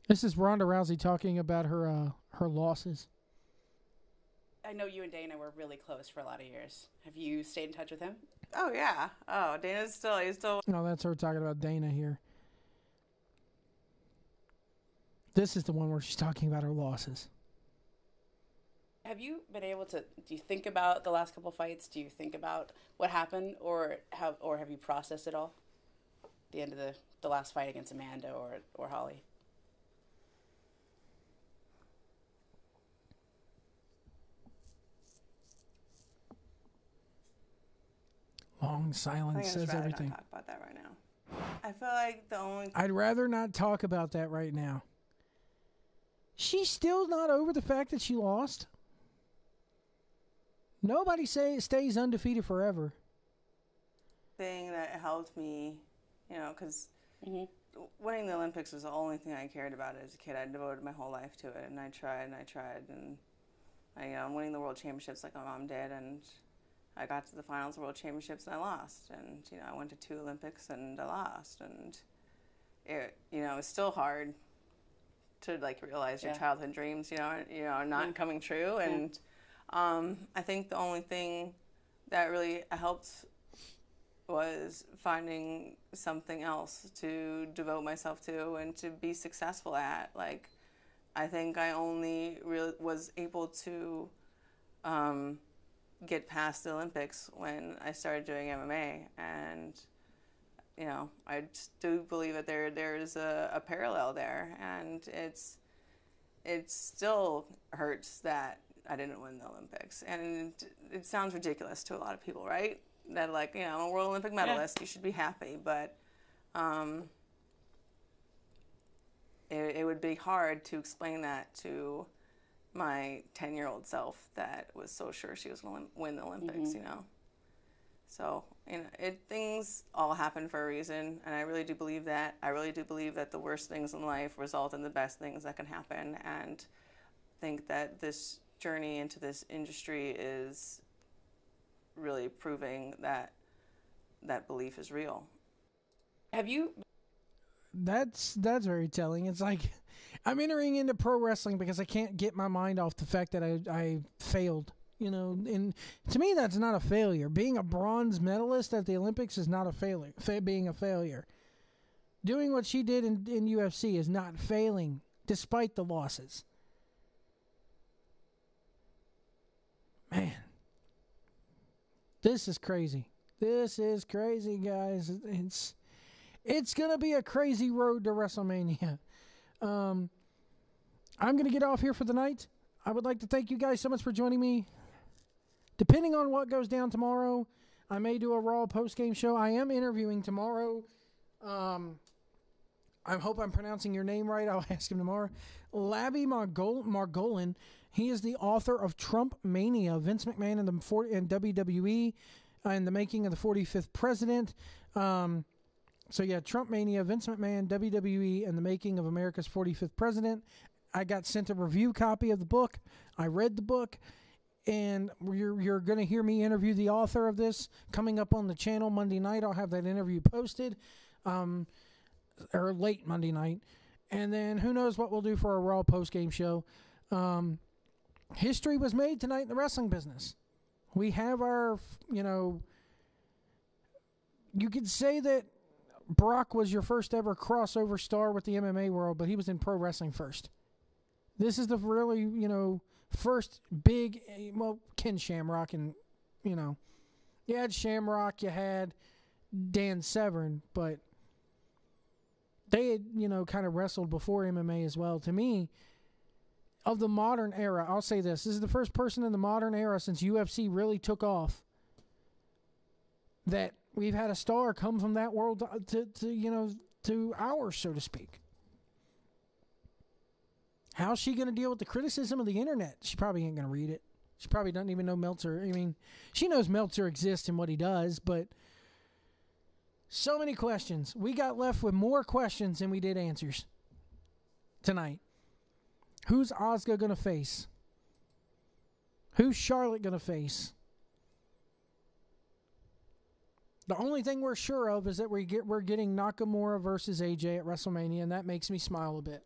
This is Ronda Rousey talking about her losses. I know you and Dana were really close for a lot of years. Have you stayed in touch with him? Oh, yeah. Oh, he's still... No, that's her talking about Dana here. This is the one where she's talking about her losses. Have you been able to, do you think about the last couple fights? Do you think about what happened or have you processed it all? The end of the last fight against Amanda or Holly? Long silence says everything. Not talk about that right now. I feel like the only... I'd rather not talk about that right now. She's still not over the fact that she lost. Nobody stays undefeated forever. Thing that helped me, you know, because winning the Olympics was the only thing I cared about as a kid. I devoted my whole life to it, and I tried, and I'm winning the World Championships like my mom did, and I got to the finals of World Championships and I lost, and I went to 2 Olympics and I lost, and it it's still hard to like realize your childhood dreams are not coming true, and I think the only thing that really helped was finding something else to devote myself to and to be successful at. Like, I think I only really was able to get past the Olympics when I started doing MMA, and I do believe that there is a parallel there, and it still hurts that I didn't win the Olympics, and it sounds ridiculous to a lot of people, right? That I'm a World Olympic medalist, you should be happy, but it would be hard to explain that to my 10-year-old self that was so sure she was going to win the Olympics, So, things all happen for a reason, and I really do believe that. I really do believe that the worst things in life result in the best things that can happen, and think that this journey into this industry is really proving that that belief is real. Have you... That's very telling. It's like I'm entering into pro wrestling because I can't get my mind off the fact that I failed. And to me, that's not a failure. Being a bronze medalist at the Olympics is not a failure. Being a failure. Doing what she did in UFC is not failing, despite the losses. Man. This is crazy. This is crazy, guys. It's going to be a crazy road to WrestleMania. I'm going to get off here for the night. I would like to thank you guys so much for joining me. Depending on what goes down tomorrow, I may do a Raw post-game show. I am interviewing tomorrow. I hope I'm pronouncing your name right. I'll ask him tomorrow. Labby Margolin. He is the author of Trump Mania, Vince McMahon and WWE, and the making of the 45th president. So yeah, Trump Mania, Vince McMahon, WWE, and the making of America's 45th president. I got sent a review copy of the book. I read the book, and you're going to hear me interview the author of this coming up on the channel Monday night. I'll have that interview posted, or late Monday night. And then who knows what we'll do for a Raw post-game show. History was made tonight in the wrestling business. We have our, you could say that Brock was your first ever crossover star with the MMA world, but he was in pro wrestling first. This is the really, first big, Ken Shamrock and you know, you had Shamrock, you had Dan Severn, but they had, you know, kind of wrestled before MMA as well. To me, of the modern era, I'll say this is the first person in the modern era since UFC really took off that we've had a star come from that world to ours, so to speak. How's she going to deal with the criticism of the internet? She probably ain't going to read it. She probably doesn't even know Meltzer. I mean, she knows Meltzer exists and what he does, but so many questions. We got left with more questions than we did answers tonight. Who's Asuka going to face? Who's Charlotte going to face? The only thing we're sure of is that we're getting Nakamura versus AJ at WrestleMania, and that makes me smile a bit.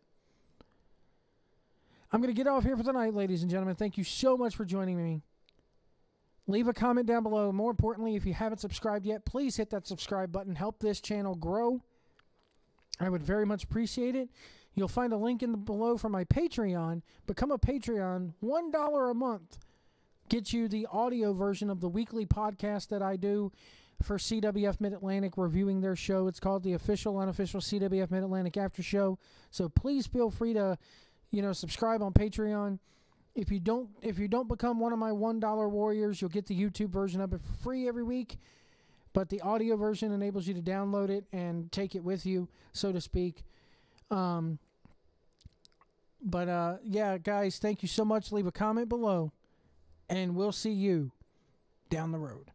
I'm going to get off here for tonight, ladies and gentlemen. Thank you so much for joining me. Leave a comment down below. More importantly, if you haven't subscribed yet, please hit that subscribe button. Help this channel grow. I would very much appreciate it. You'll find a link below for my Patreon. Become a Patreon. $1 a month gets you the audio version of the weekly podcast that I do for CWF Mid-Atlantic, reviewing their show. It's called the Official Unofficial CWF Mid-Atlantic After Show. So please feel free to, subscribe on Patreon. If you don't become one of my $1 warriors, you'll get the YouTube version of it for free every week. But the audio version enables you to download it and take it with you, so to speak. Yeah, guys, thank you so much. Leave a comment below, and we'll see you down the road.